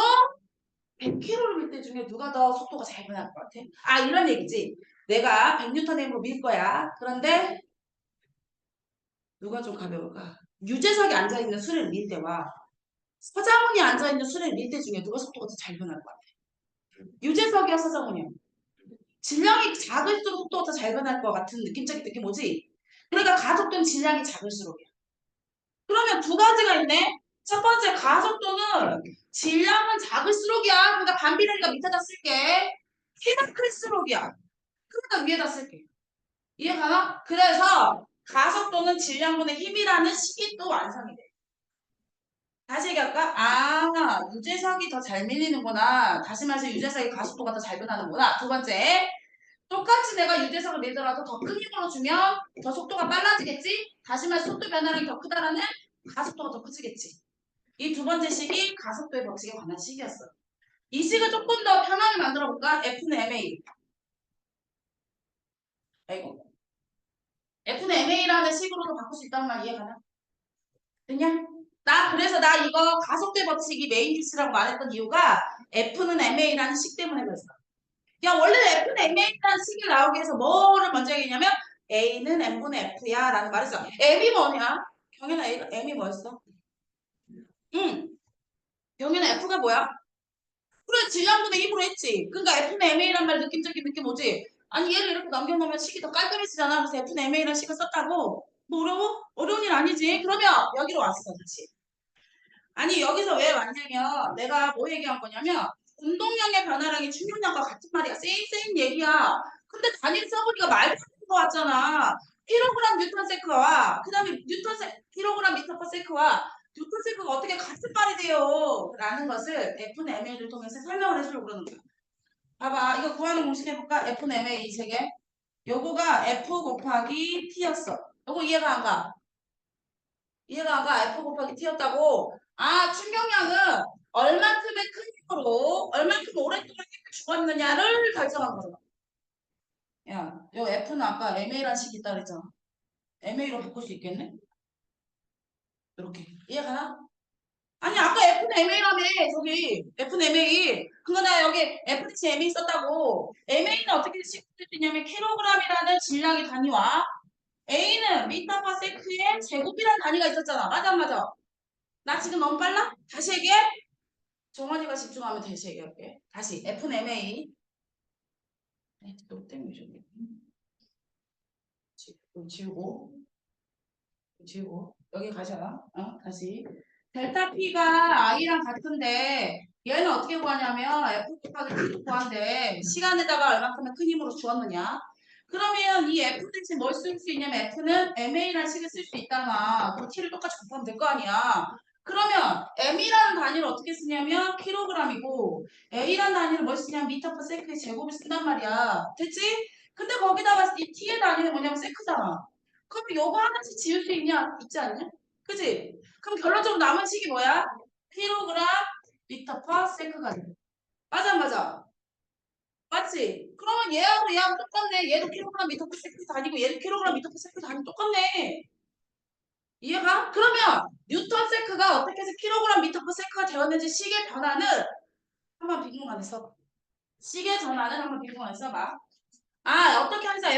100kg를 밀 때 중에 누가 더 속도가 잘 변할 것 같아? 아, 이런 얘기지. 내가 100N의 힘으로 밀 거야. 그런데 누가 좀 가벼울까? 유재석이 앉아있는 수레를 밀 때와 서장훈이 앉아있는 수레를 밀 때 중에 누가 속도가 더 잘 변할 것 같아? 유재석이야, 서장훈이야? 질량이 작을수록 속도가 더 잘 변할 것 같은 느낌적인 느낌 오지? 그러니까 가속도는 질량이 작을수록이야. 그러면 두 가지가 있네. 첫 번째 가속도는 질량은 작을수록이야. 그러니까 반비례니까 밑에다 쓸게. 키가 클수록이야. 그러니까 위에다 쓸게. 이해가나? 그래서 가속도는 질량분의 힘이라는 식이 또 완성이 돼. 다시 얘기할까? 아, 유재석이 더 잘 밀리는구나. 다시 말해서 유재석이 가속도가 더 잘 변하는구나. 두 번째, 똑같이 내가 유재석을 밀더라도 더 큰 힘으로 주면 더 속도가 빨라지겠지? 다시 말해서 속도 변화량이 더 크다라는 가속도가 더 커지겠지. 이 두 번째 식이 가속도의 법칙에 관한 식이었어. 이 식을 조금 더 편하게 만들어 볼까? F는 MA. 아이고. F는 MA라는 식으로도 바꿀 수 있다는 말 이해가나? 됐냐? 그래서 나 이거 가속도의 법칙이 메인 기치라고 말했던 이유가 F는 MA라는 식 때문에 그랬어. 야, 원래 F는 MA라는 식이 나오기 위해서 뭐를 먼저 얘기했냐면 A는 M분의 F야 라는 말을 했어. M이 뭐냐? 경연아, M이 뭐였어? 응. 경연아, F가 뭐야? 그래, 질량분의 힘으로 했지. 그러니까 F는 MA란 말 느낌적인 느낌 오지? 아니, 얘를 이렇게 남겨놓으면 식이 더 깔끔해지잖아. 그래서 F는 MA란 식을 썼다고. 뭐 어려워? 어려운 일 아니지. 그러면 여기로 왔어, 다시. 아니, 여기서 왜 왔냐면 내가 뭐 얘기한 거냐면 운동량의 변화량이 충격량과 같은 말이야. 세임 얘기야. 근데 단일 써보니까 말도 안 되는 거 같잖아. 킬로그램 뉴턴 세크와 그다음에 킬로그램 미터 퍼 세크와 뉴턴 세크가 어떻게 같은 말이 돼요? 라는 것을 F는 MA를 통해서 설명을 해주려고 그러는 거야. 봐봐. 이거 구하는 공식 해볼까? F는 MA 이 세계. 요거가 F 곱하기 T였어. 요거 이해가 안 가? 이해가 안 가? F 곱하기 T였다고? 아, 충격량은 얼만큼의 큰 힘으로 얼만큼 오랫동안 힘을 주었느냐를 결정한 거잖아. 야, 요 F는 아까 MA란 식이 있다 그랬잖아. MA로 바꿀 수 있겠네? 이렇게. 이해가나? 아니, 아까 F는 MA라며, 저기. F는 MA. 그거 나 여기 FDC MA 썼다고. MA는 어떻게 식했냐면 킬로그램이라는 질량의 단위와 A는 미터 퍼 세크의 제곱이라는 단위가 있었잖아. 맞아, 안 맞아? 나 지금 너무 빨라? 다시 얘기해. 정원이가 집중하면 다시 얘기할게. 다시 F는 MA. 너 때문에 좀 지우고 지우고 여기 가잖아. 다시 델타 P가 I랑 같은데 얘는 어떻게 구하냐면 F 곱하기 T 구한데 시간에다가 얼마큼의 큰 힘으로 주었느냐. 그러면 이 F 대신 뭘 쓸 수 있냐면 F는 MA라는 식을 쓸 수 있다나 그럼 T를 똑같이 곱하면 될 거 아니야. 그러면 M이라는 단위를 어떻게 쓰냐면 킬로그램이고 A라는 단위를 뭘 쓰냐면 미터 퍼 세크의 제곱을 쓴단 말이야. 됐지? 근데 거기다가 이 T의 단위는 뭐냐면 세크잖아. 그럼 요거 하나씩 지울 수 있지 않냐? 그지? 그럼 결론적으로 남은 식이 뭐야? 킬로그램 미터 퍼 세크가 돼. 맞아, 맞아. 맞지? 그러면 얘하고 똑같네. 얘도 킬로그램 미터 퍼 세크 다니고 얘도 킬로그램 미터 퍼 세크 다니고 똑같네. 이해가? 그러면 뉴턴 세크가 어떻게 해서 킬로그램 미터 퍼 세크가 되었는지 식의 변화는 한번 빈칸에 써봐. 식의 전환을 한번 빈칸에 써봐. 어떻게 해서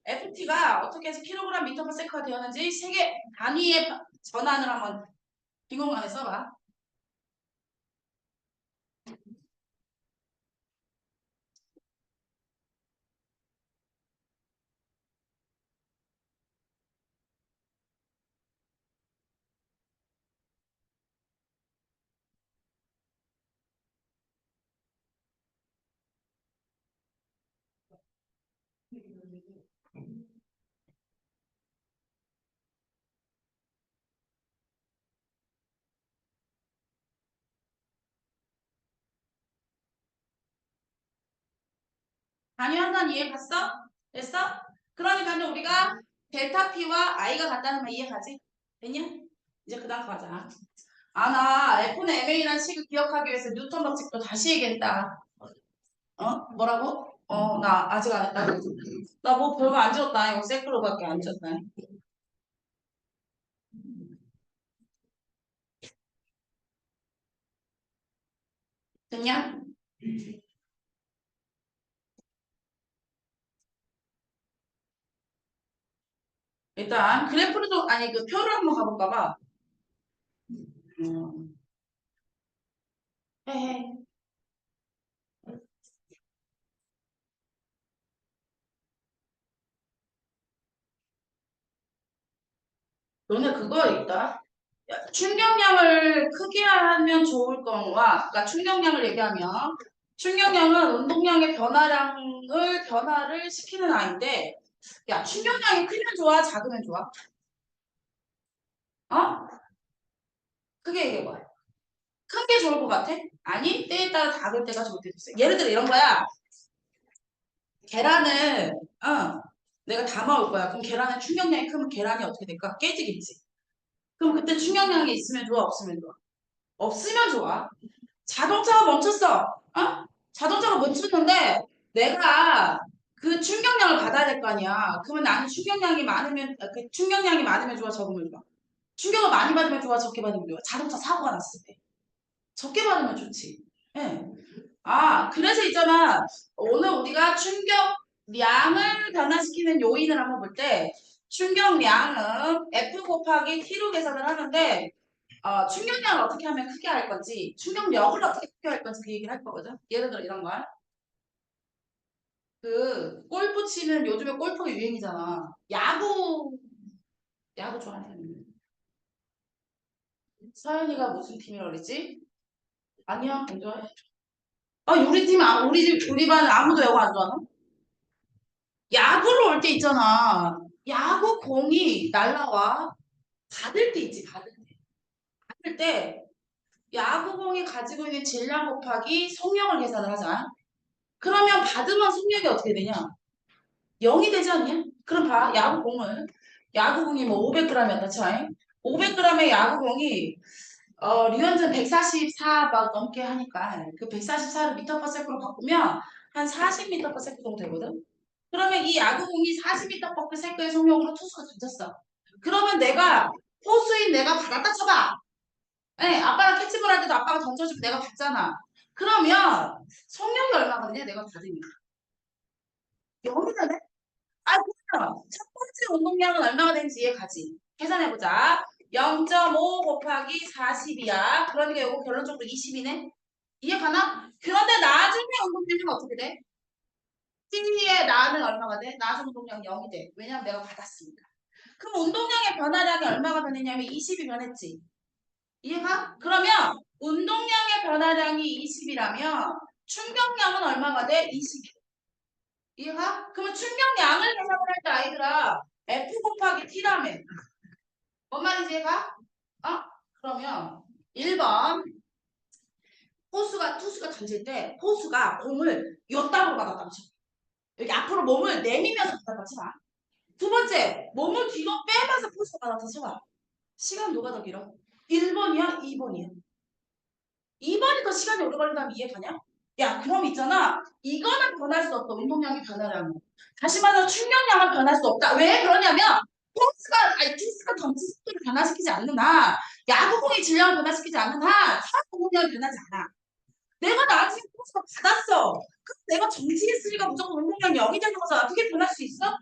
FT가 어떻게 해서 킬로그램 미터 퍼 세크가 되었는지 세계 단위의 전환을 한번 빈공간에 써봐. 단위 환산 이해 갔어? 됐어? 그러니까 우리가 델타 P와 I가 같다는 말 이해가지? 됐냐? 이제 그 다음 가자. 나 F는 MA라는 식을 기억하기 위해서 뉴턴 법칙도 다시 얘기했다. 뭐라고? 나 아직 안 했다. 나 뭐 별거 안 지웠다. 이거 세크로밖에 안 지웠다. 됐냐? 일단 그래프를 좀 아니 그 표를 한번 가볼까 봐. 음. 헤헤. 너네 그거 있다. 충격량을 크게 하면 좋을 거와, 그러니까 충격량을 얘기하면 충격량은 운동량의 변화를 시키는 아이인데, 야 충격량이 크면 좋아, 작으면 좋아? 어? 크게 얘기해봐. 큰 게 좋을 것 같아? 아니, 때에 따라 작을 때가 좋을 때도 있어. 예를 들어 이런 거야. 계란을 내가 담아올 거야. 그럼 계란의 충격량이 크면 계란이 어떻게 될까? 깨지겠지. 그럼 그때 충격량이 있으면 좋아, 없으면 좋아? 없으면 좋아. 자동차가 멈췄어. 어? 자동차가 멈췄는데 내가 그 충격량을 받아야 될 거 아니야. 그러면 나는 충격량이 많으면 그 충격량이 많으면 좋아, 적으면 좋아. 충격을 많이 받으면 좋아, 적게 받으면 좋아. 자동차 사고가 났을 때 적게 받으면 좋지. 예. 아, 그래서 있잖아. 오늘 우리가 충격량을 변화시키는 요인을 한번 볼 때 충격량은 F 곱하기 T로 계산을 하는데 충격량을 어떻게 하면 크게 할 건지, 충격력을 어떻게 크게 할 건지 그 얘기를 할 거거든. 예를 들어 이런 거야. 그 골프 치는 요즘에 골프가 유행이잖아. 야구 좋아하는 사람이. 서연이가 무슨 팀이라고 그랬지? 아니야, 안 좋아해. 우리 팀, 우리 반 아무도 야구 안 좋아하나? 야구로 올 때 있잖아. 야구 공이 날라와. 받을 때 있지, 받을 때. 받을 때 야구공이 가지고 있는 질량 곱하기 속력을 계산을 하자. 그러면 받으면 속력이 어떻게 되냐? 0이 되지 않냐? 그럼 봐, 야구공이 뭐 500g이었다 쳐. 500g의 야구공이 류현진 144 막 넘게 하니까 그 144를 미터 퍼 세컨으로 바꾸면 한 40m 퍼 세컨 정도 되거든. 그러면 이 야구공이 40m 퍼 세컨의 속력으로 투수가 던졌어. 그러면 포수인 내가 받았다 쳐봐. 네, 아빠랑 캐치볼 할 때도 아빠가 던져주고 내가 받잖아. 그러면 속력이 얼마거든요? 내가 받으면. 0이 되네? 그러면 첫 번째 운동량은 얼마가 되는지 이해가지? 계산해보자. 0.5 곱하기 40이야. 그러니까 이거 결론적으로 20이네. 이해가나? 그런데 나중에 운동량은 어떻게 돼? T의 나는 얼마가 돼? 나중 운동량 0이 돼. 왜냐면 내가 받았으니까. 그럼 운동량의 변화량이 얼마가 변했냐면 20이 변했지. 이해가? 그러면 운동량의 변화량이 20이라면 충격량은 얼마가 돼? 20. 이해가? 그러면 충격량을 계산을 할 때 아이들아 F 곱하기 T라며. 뭔 말인지 이해가? 그러면 1번 투수가 던질 때 포수가 공을 요땅으로 받았다고 쳐. 여기 앞으로 몸을 내밀면서 받았다고 쳐봐. 두 번째 몸을 뒤로 빼면서 포수가 받았다고 쳐봐. 시간 누가 더 길어? 1번이야? 2번이야? 2번이 더 시간이 오래 걸린다면 이해가냐? 야, 그럼 있잖아. 이거는 변할 수 없다. 운동량이 변하라는 거. 다시 말해서 충격량은 변할 수 없다. 왜 그러냐면 투수가 던진 속도를 변화시키지 않는 한, 야구공의 질량을 변화시키지 않는 한, 운동량이 변하지 않아. 내가 나중에 포수가 받았어. 그럼 내가 정지했으니까 무조건 운동량이 0이 되는 거잖아. 그게 변할 수 있어?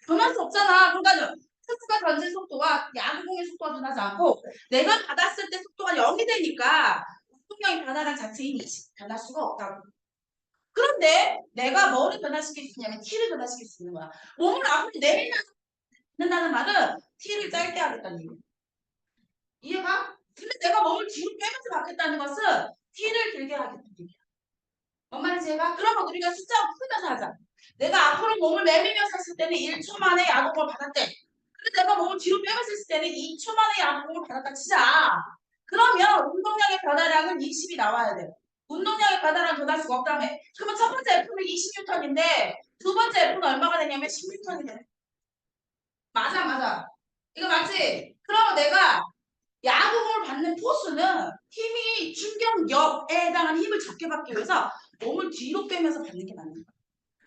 변할 수 없잖아. 그러니까 투수가 던진 속도와 야구공의 속도가 변하지 않고 내가 받았을 때 속도가 0이 되니까 운동량이 변화량 자체인 20 변할 수가 없다고. 그런데 내가 뭐를 변화시킬 수 있냐면 T를 변화시킬 수 있는 거야. 몸을 앞으로 내밀면서 받는다는 말은 T를 짧게 하겠다는 얘기야. 이해가? 근데 내가 몸을 뒤로 빼면서 받겠다는 것은 T를 길게 하겠다는 얘기야. 뭔 말인지 이해가? 그러면 우리가 숫자 풀면서 하자. 내가 앞으로 몸을 내밀면서 했을 때는 1초 만에 야구공을 받았대. 근데 내가 몸을 뒤로 빼면서 했을 때는 2초 만에 야구공을 받았다 치자. 그러면 운동량의 변화량은 20이 나와야 돼. 운동량의 변화량 변할 수가 없다며. 그러면 첫 번째 F는 20N인데 두 번째 F는 얼마가 되냐면 10N이 돼. 맞아, 맞아. 이거 맞지? 그러면 내가 야구공을 받는 포수는 힘이 충격력에 해당하는 힘을 적게 받기 위해서 몸을 뒤로 빼면서 받는 게 맞는 거야.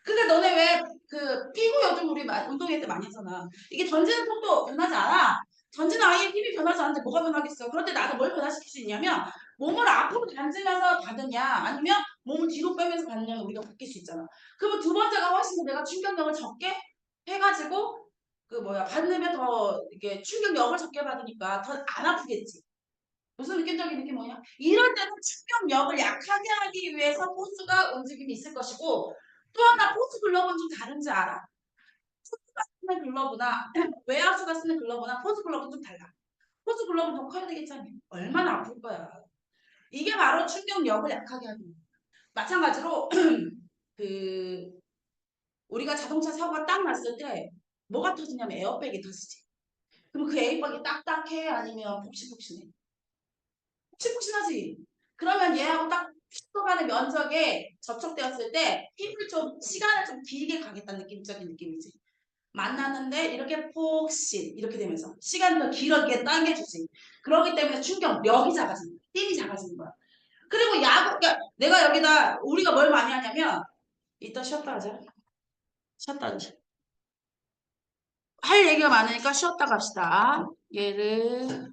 근데 너네 왜 그 피구 요즘 우리 운동회 때 많이 하잖아. 이게 던지는 속도 변하지 않아. 던지는 아이의 힘이 변하지 않는데 뭐가 변하겠어. 그런데 나도 뭘 변화시킬 수 있냐면 몸을 앞으로 던지면서 받느냐 아니면 몸을 뒤로 빼면서 받느냐는 우리가 바뀔 수 있잖아. 그러면 두 번째가 훨씬 더 내가 충격력을 적게 해가지고 받으면 더 이게 충격력을 적게 받으니까 더 안 아프겠지. 무슨 느낌적인 느낌 뭐냐? 이럴 때는 충격력을 약하게 하기 위해서 포스가 움직임이 있을 것이고 또 하나 포스 글러브는 좀 다른지 알아. 포스가 쓰는 글러브나 외야수가 쓰는 글러브나 포스 글러브는 좀 달라. 포스 글러브는 더 커야 되겠잖아요. 얼마나 아플 거야. 이게 바로 충격력을 약하게 하는 거야. 마찬가지로 그 우리가 자동차 사고가 딱 났을 때 뭐가 터지냐면 에어백이 터지지. 그럼 그 에어백이 딱딱해 아니면 폭신폭신해? 폭신폭신하지. 그러면 얘하고 딱 휘어가는 면적에 접촉되었을 때 힘을 좀 시간을 좀 길게 가겠다는 느낌적인 느낌이지. 만났는데 이렇게 폭신 이렇게 되면서 시간이 더 길게 당겨주지. 그렇기 때문에 충격력이 작아지는 거야. 힘이 작아지는 거야. 그리고 야구, 그러니까 내가 여기다 우리가 뭘 많이 하냐면 이따 쉬었다 하자. 쉬었다 하자. 할 얘기가 많으니까 쉬었다 갑시다. 얘를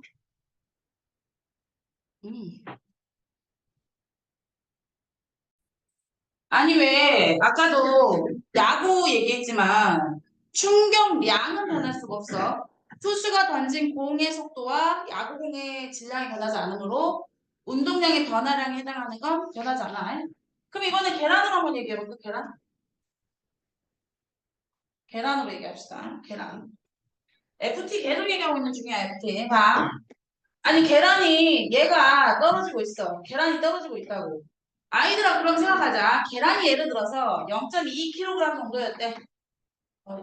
음. 아니 왜 아까도 야구 얘기했지만 충격량은 변할 수가 없어. 투수가 던진 공의 속도와 야구공의 질량이 변하지 않으므로 운동량의 변화량에 해당하는 건 변하지 않아. 그럼 이번에 계란으로 한번 얘기해볼까? 계란? 계란으로 얘기합시다. 계란. FT 계속 얘기하고 있는 중이야, FT. 봐. 아니 계란이 얘가 떨어지고 있어. 계란이 떨어지고 있다고. 아이들아 그럼 생각하자. 계란이 예를 들어서 0.2kg 정도였대.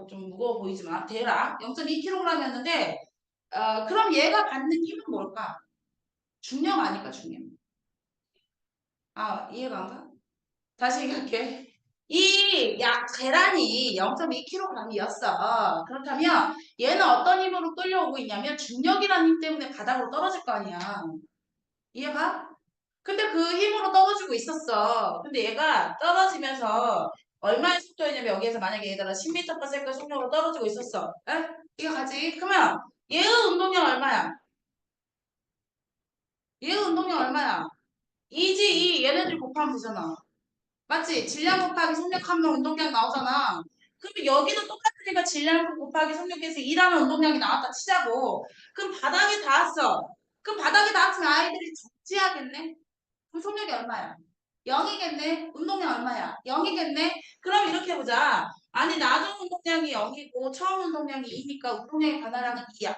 좀 무거워 보이지만 대략 0.2kg이었는데 그럼 얘가 받는 힘은 뭘까? 중량 아닐까 중량. 아 이해가 안 가? 다시 얘기할게. 계란이 0.2kg이었어. 그렇다면 얘는 어떤 힘으로 끌려오고 있냐면 중력이라는 힘 때문에 바닥으로 떨어질 거 아니야. 이해가? 근데 그 힘으로 떨어지고 있었어. 근데 얘가 떨어지면서 얼마의 속도였냐면 여기에서 만약에 얘들아 10m/s 속력으로 떨어지고 있었어. 에? 이게 가지? 그러면 얘의 운동량 얼마야? 얘의 운동량 얼마야? 2지 2 얘네들 곱하면 되잖아. 맞지? 질량 곱하기 속력하면 운동량 나오잖아. 그럼 여기도 똑같으니까 질량 곱하기 속력에서 2라는 운동량이 나왔다 치자고. 그럼 바닥에 닿았어. 그럼 바닥에 닿았으면 아이들이 적지하겠네? 그럼 속력이 얼마야? 0이겠네? 운동량 얼마야? 0이겠네? 그럼 이렇게 보자. 아니, 나중 운동량이 0이고 처음 운동량이 2니까 운동량의 변화량은 2야.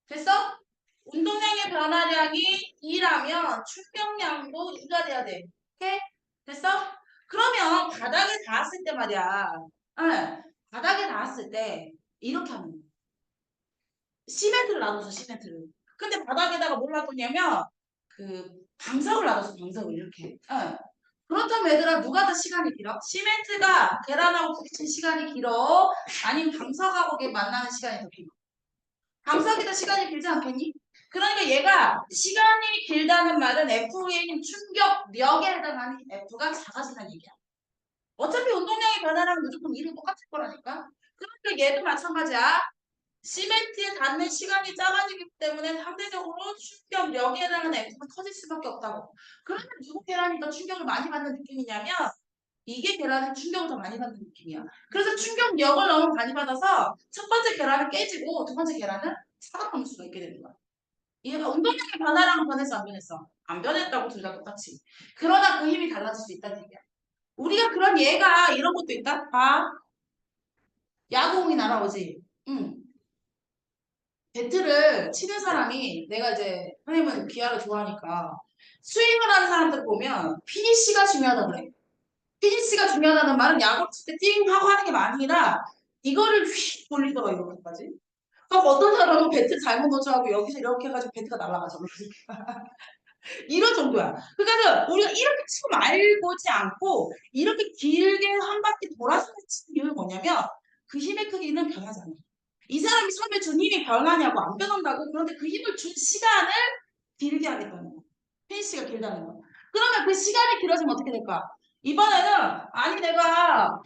됐어? 운동량의 변화량이 2라면 출병량도 2가 돼야 돼. 오케이? 됐어? 그러면 바닥에 닿았을 때 말이야. 응, 바닥에 닿았을 때 이렇게 하면 돼. 시멘트를 놔둬서 시멘트를. 근데 바닥에다가 뭘 놔뒀냐면 그 방석을 놔뒀어 방석을 이렇게. 응. 그렇다면 얘들아 누가 더 시간이 길어? 시멘트가 계란하고 부딪힌 시간이 길어? 아니면 방석하고 만나는 시간이 더 길어? 방석이 더 시간이 길지 않겠니? 그러니까 얘가 시간이 길다는 말은 F의 힘 충격력에 해당하는 F가 작아진다는 얘기야. 어차피 운동량의 변화랑 무조건 일이 똑같을 거라니까. 그러니까 얘도 마찬가지야. 시멘트에 닿는 시간이 작아지기 때문에 상대적으로 충격력에 해당하는 F가 커질 수밖에 없다고. 그러면 누구 계란이 더 충격을 많이 받는 느낌이냐면 이게 계란이 충격을 더 많이 받는 느낌이야. 그래서 충격력을 너무 많이 받아서 첫 번째 계란은 깨지고 두 번째 계란은 살아남을 수가 있게 되는 거야. 얘가 운동량의 변화랑은 변했어 안 변했어? 안 변했다고 둘 다 똑같이. 그러나 그 힘이 달라질 수 있다는 얘기야. 우리가 그런 예가 이런 것도 있다. 봐. 야구공이 날아오지. 응. 배트를 치는 사람이 내가 이제 선생님은 기아를 좋아하니까 스윙을 하는 사람들 보면 피니쉬가 중요하다 그래. 피니쉬가 중요하다는 말은 야구 칠 때 띵 하고 하는 게 아니라 이거를 휙 돌리더라 이렇게까지. 그럼 어떤 사람은 배트 잘못 놓쳐하고 여기서 이렇게 해가지고 배트가 날아가죠. 이런 정도야. 그러니까 우리가 이렇게 치고 말고지 않고 이렇게 길게 한 바퀴 돌아서 치는 이유는 뭐냐면 그 힘의 크기는 변하지 않아. 이 사람이 처음에 준 힘이 변하냐고 안 변한다고. 그런데 그 힘을 준 시간을 길게 하겠다는 거. 페이스가 길다는 거. 그러면 그 시간이 길어지면 어떻게 될까? 이번에는 아니 내가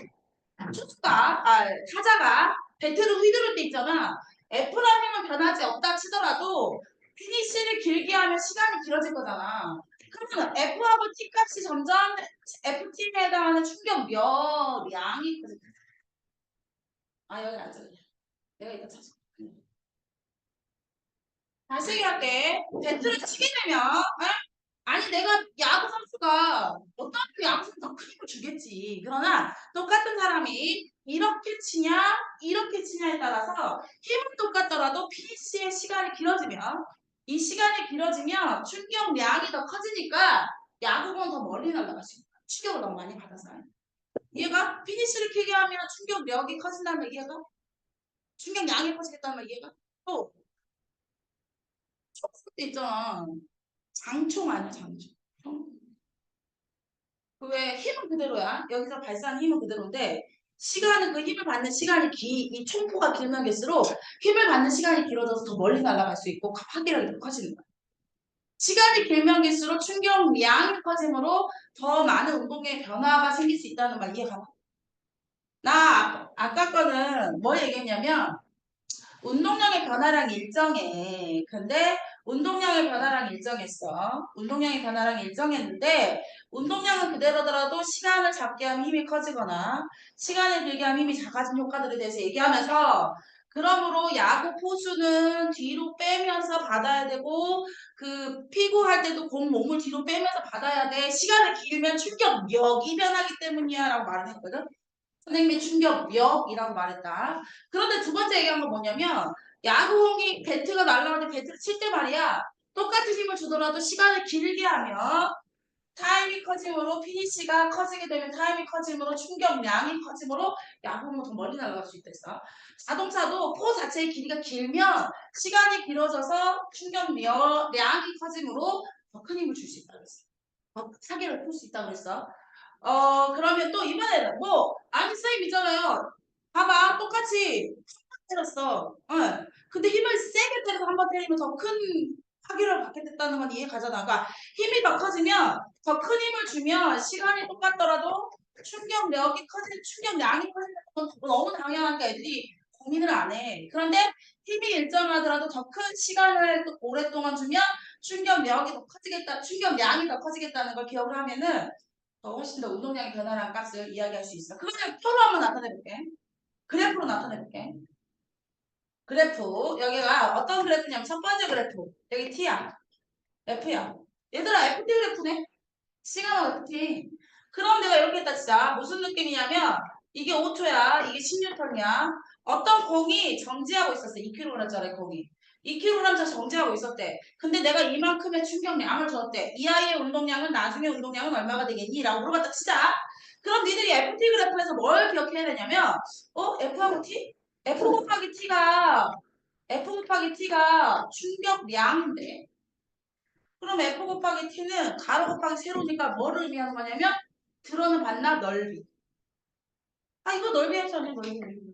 타자가 배트를 휘두를 때 있잖아. F라는 힘은 변하지 없다 치더라도 피니쉬를 길게 하면 시간이 길어질 거잖아. 그러면 F하고 T 값이 점점 FT에 해당하는 충격력량이 여기 앉아. 내가 이따 찾아. 다시 얘기할게. 배트를 치게 되면, 아니, 내가 야구 선수가 어떤 야구 선수 더 큰 힘을 주겠지. 그러나 똑같은 사람이 이렇게 치냐, 이렇게 치냐에 따라서 힘은 똑같더라도 피니시의 시간이 길어지면, 이 시간이 길어지면 충격량이 더 커지니까 야구공은 더 멀리 날아갈 수 있다. 충격을 너무 많이 받아서. 이해가? 피니시를 크게 하면 충격력이 커진다는 얘기가? 충격량이 커지겠다는 얘기가? 또, 촉수 때 있잖아. 장총 아니야, 장총. 그 왜 힘은 그대로야. 여기서 발사하는 힘은 그대로인데 시간은 그 힘을 받는 시간이 이 총포가 길면 길수록 힘을 받는 시간이 길어져서 더 멀리 날아갈 수 있고 파괴력이 더 커지는 거야. 시간이 길면 길수록 충격량이 커지므로 더 많은 운동의 변화가 생길 수 있다는 말 이해가 가? 나 아까 거는 뭐 얘기했냐면 운동량의 변화량 일정해. 근데 운동량의 변화량 일정했어. 운동량의 변화량 일정했는데 운동량은 그대로더라도 시간을 작게 하면 힘이 커지거나 시간을 길게 하면 힘이 작아진 효과들에 대해서 얘기하면서 그러므로 야구 포수는 뒤로 빼면서 받아야 되고 그 피구할 때도 공 몸을 뒤로 빼면서 받아야 돼. 시간을 길면 충격력이 변하기 때문이야 라고 말을 했거든. 선생님이 충격력이라고 말했다. 그런데 두 번째 얘기한 건 뭐냐면 야구공이 배트가 날아갈 때 배트를 칠 때 말이야. 똑같은 힘을 주더라도 시간을 길게 하면 타임이 커짐으로 피니시가 커지게 되면 타임이 커짐으로 충격량이 커짐으로 야구공은 더 멀리 날아갈 수 있댔어. 자동차도 포 자체의 길이가 길면 시간이 길어져서 충격량이 커짐으로 더 큰 힘을 줄 수 있다 그랬어. 더 사기를 풀 수 있다 그랬어. 그러면 또 이번에는 뭐 아니 쌤 있잖아요. 봐봐 똑같이 때렸어. 응. 근데 힘을 세게 때려서 한 번 때리면 더 큰 파괴를 받게 됐다는 건 이해 가잖아. 그러니까 힘이 더 커지면 더 큰 힘을 주면 시간이 똑같더라도 충격량이 커지는 건 너무 당연하니까 애들이 고민을 안 해. 그런데 힘이 일정하더라도 더 큰 시간을 오랫동안 주면 충격력이 더 커지겠다, 충격량이 더 커지겠다는 걸 기억을 하면은 훨씬 더 운동량의 변화라는 값을 이야기할 수 있어. 그거 그냥 표로 한번 나타내볼게. 그래프로 나타내볼게. 그래프. 여기가 어떤 그래프냐면 첫 번째 그래프. 여기 T야. F야. 얘들아 FT 그래프네. 시간하고 FT. 그럼 내가 이렇게 했다 진짜. 무슨 느낌이냐면 이게 5초야. 이게 10N이야. 어떤 공이 정지하고 있었어. 2kg짜리 공이. 2kg 정지하고 있었대. 근데 내가 이만큼의 충격량을 줬대. 이 아이의 운동량은 나중에 운동량은 얼마가 되겠니? 라고 물어봤다 치자. 그럼 니들이 FT 그래프에서 뭘 기억해야 되냐면 F하고 T? F 곱하기 T가 충격량인데 그럼 F 곱하기 T는 가로 곱하기 세로니까 뭐를 의미하는 거냐면 들어는 반납 넓이. 이거 넓이에서 아니고 넓이.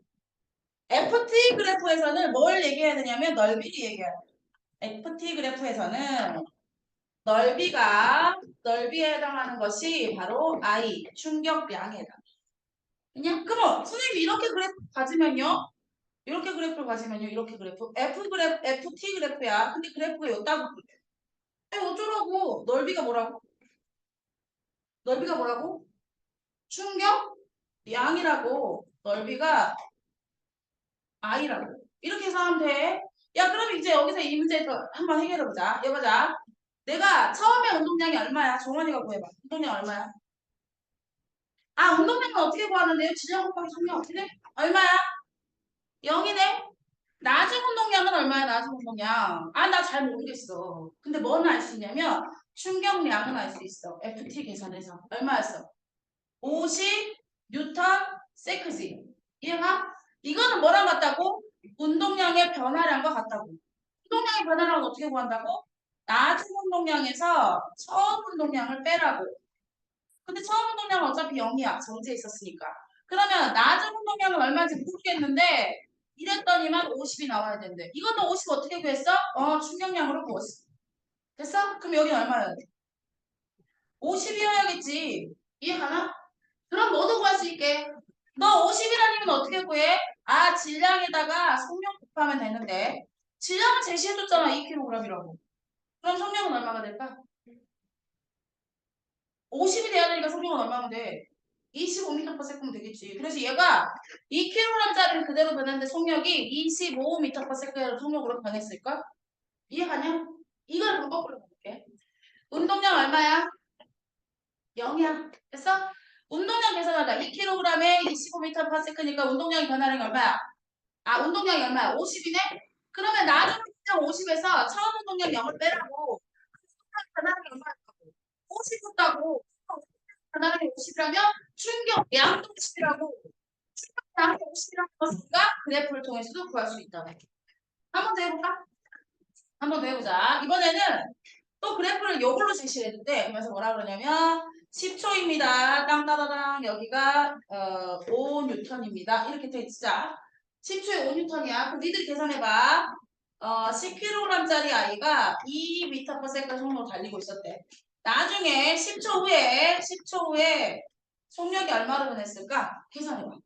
FT 그래프에서는 뭘 얘기해야 되냐면 넓이를 얘기해야 돼. FT 그래프에서는 넓이에 해당하는 것이 바로 I, 충격량에 해당해. 그냥 그럼 선생님이 이렇게 그래프 가지면요. 이렇게 그래프를 가지면요. 이렇게 그래프. FT 그래프야. 근데 그래프가 있다고 그래. 어쩌라고? 넓이가 뭐라고? 충격? 양이라고. 넓이가 I라고. 이렇게 해서 하면 돼. 야, 그럼 이제 여기서 이 문제 한번 해결해보자. 해보자. 내가 처음에 운동량이 얼마야? 종원이가 구해봐. 운동량 얼마야? 운동량은 어떻게 구하는데요? 질량 곱하기 속력 어떻게 돼? 얼마야? 0이네? 나중 운동량은 얼마야? 나중 운동량. 나 잘 모르겠어. 근데 뭐는 알 수 있냐면 충격량은 알 수 있어. FT 계산해서. 얼마였어? 50 뉴턴 세크지. 이해가? 이거는 뭐랑 같다고? 운동량의 변화량과 같다고. 운동량의 변화량은 어떻게 구한다고? 나중 운동량에서 처음 운동량을 빼라고. 근데 처음 운동량은 어차피 0이야. 정지해 있었으니까. 그러면 나중 운동량은 얼마인지 모르겠는데 이랬더니만 50이 나와야 된대. 이것도 50 어떻게 구했어? 충격량으로 구했어. 됐어? 그럼 여기 얼마야 돼? 50이어야겠지. 이해가나? 그럼 뭐도 구할 수 있게. 너 50이라는 건 어떻게 구해? 질량에다가 속력 곱하면 되는데. 질량은 제시해줬잖아. 2kg이라고. 그럼 속력은 얼마가 될까? 50이 돼야 되니까 속력은 얼마면 돼? 25m/s면 되겠지. 그래서 얘가 2kg짜리는 그대로 변했는데 속력이 25m/s로 속력으로 변했을까? 이해가냐? 이걸 그럼 거꾸로 볼게. 운동량 얼마야? 0이야. 됐어? 운동량 계산하자. 2kg에 25m/s니까 운동량이 변하는 게 얼마야? 운동량이 얼마야? 50이네? 그러면 나중 운동량 50에서 처음 운동량 0을 빼라고. 변하는 게 얼마였다고? 50이었다고. 변하는 게 50이라면 충격 양도 50이라고. 충격 양도 50이라는 것인가? 그래프를 통해서도 구할 수 있다. 한 번 더 해볼까? 한 번 더 해보자. 이번에는 또 그래프를 요걸로 제시를 했는데 그러면서 뭐라 그러냐면 10초입니다. 땅따다당 여기가 5뉴턴입니다. 이렇게 돼 있자. 10초에 5뉴턴이야. 그럼 니들이 계산해봐. 10kg짜리 아이가 2m/s 속력으로 달리고 있었대. 나중에 10초 후에 속력이 얼마로 변했을까? 계산해봐.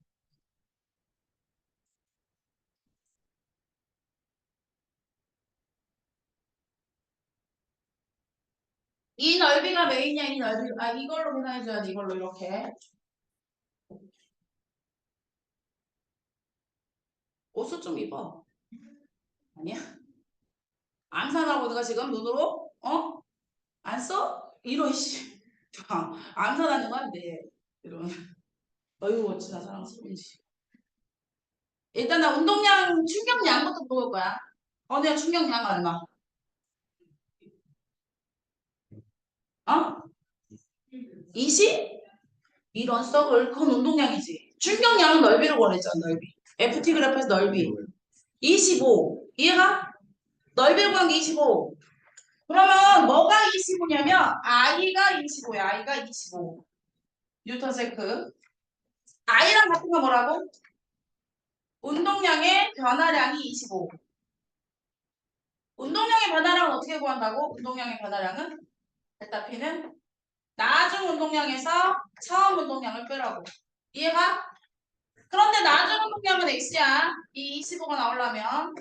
이 넓이가 메인이야, 이 넓이. 아, 이걸로 계산해줘야지, 이걸로 이렇게. 옷을 좀 입어. 아니야? 안 사라고 내가 지금 눈으로? 어? 안 써? 이런 씨. 안 사라는 건 돼. 이런. 어이구, 어찌나 사랑스러운지. 일단 나 운동량, 충격량부터 물어볼 거야. 내가 충격량 얼마? 어? 20? 이런 썩을, 그건 운동량이지. 충격량은 넓이를 원했잖아, 넓이. FT 그래프에서 넓이. 25. 이해가? 넓이를 구한 게 25. 그러면 뭐가 25냐면 I가 25야. I가 25. 뉴턴 세크. I랑 같은 거 뭐라고? 운동량의 변화량이 25. 운동량의 변화량은 어떻게 구한다고? 운동량의 변화량은 델타 P는 나중 운동량에서 처음 운동량을 빼라고. 이해가? 그런데 나중 운동량은 X야. 이 25가 나오려면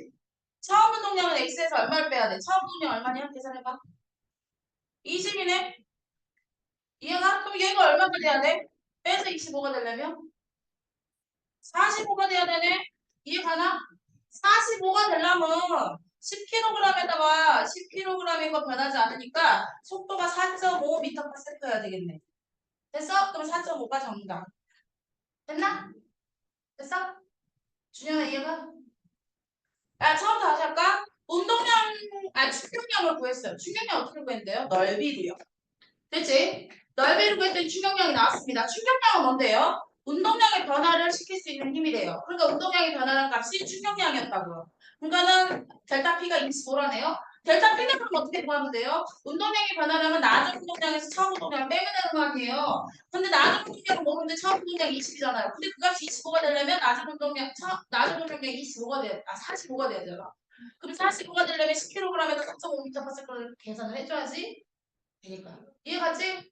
처음 운동량은 X에서 얼마를 빼야 돼? 처음 운동량 얼마냐? 계산해봐. 20이네. 이해가? 그럼 얘가 얼마가 돼야 돼? 빼서 25가 되려면 45가 돼야 되네. 이해가나? 45가 되려면 10kg에다가 10kg인 거 변하지 않으니까 속도가 4.5m/s여야 되겠네. 됐어? 그럼 4.5가 정답. 됐나? 됐어? 준현아 이해가? 야, 처음부터 다시 할까? 운동량, 충격량을 구했어요. 충격량 어떻게 구했는데요? 넓이로요. 됐지? 넓이를 구했더니 충격량이 나왔습니다. 충격량은 뭔데요? 운동량의 변화를 시킬 수 있는 힘이래요. 그러니까 운동량의 변화량 값이 충격량이었다고요. 그러니까는 델타 P가 25라네요. 델타 P는 그럼 어떻게 구하면 돼요? 운동량의 변화량은 낮은 운동량에서 처음 운동량을 빼면 되는 거 아니에요. 근데 낮은 운동량은 모르는데 처음 운동량이 20이잖아요. 근데 그 값이 25가 되려면 낮은 운동량이 25가 돼야, 45가 돼야 되잖아. 그럼 45가 되려면 10kg에서 4.5m/s를 계산을 해줘야지 되니까. 이해갔지?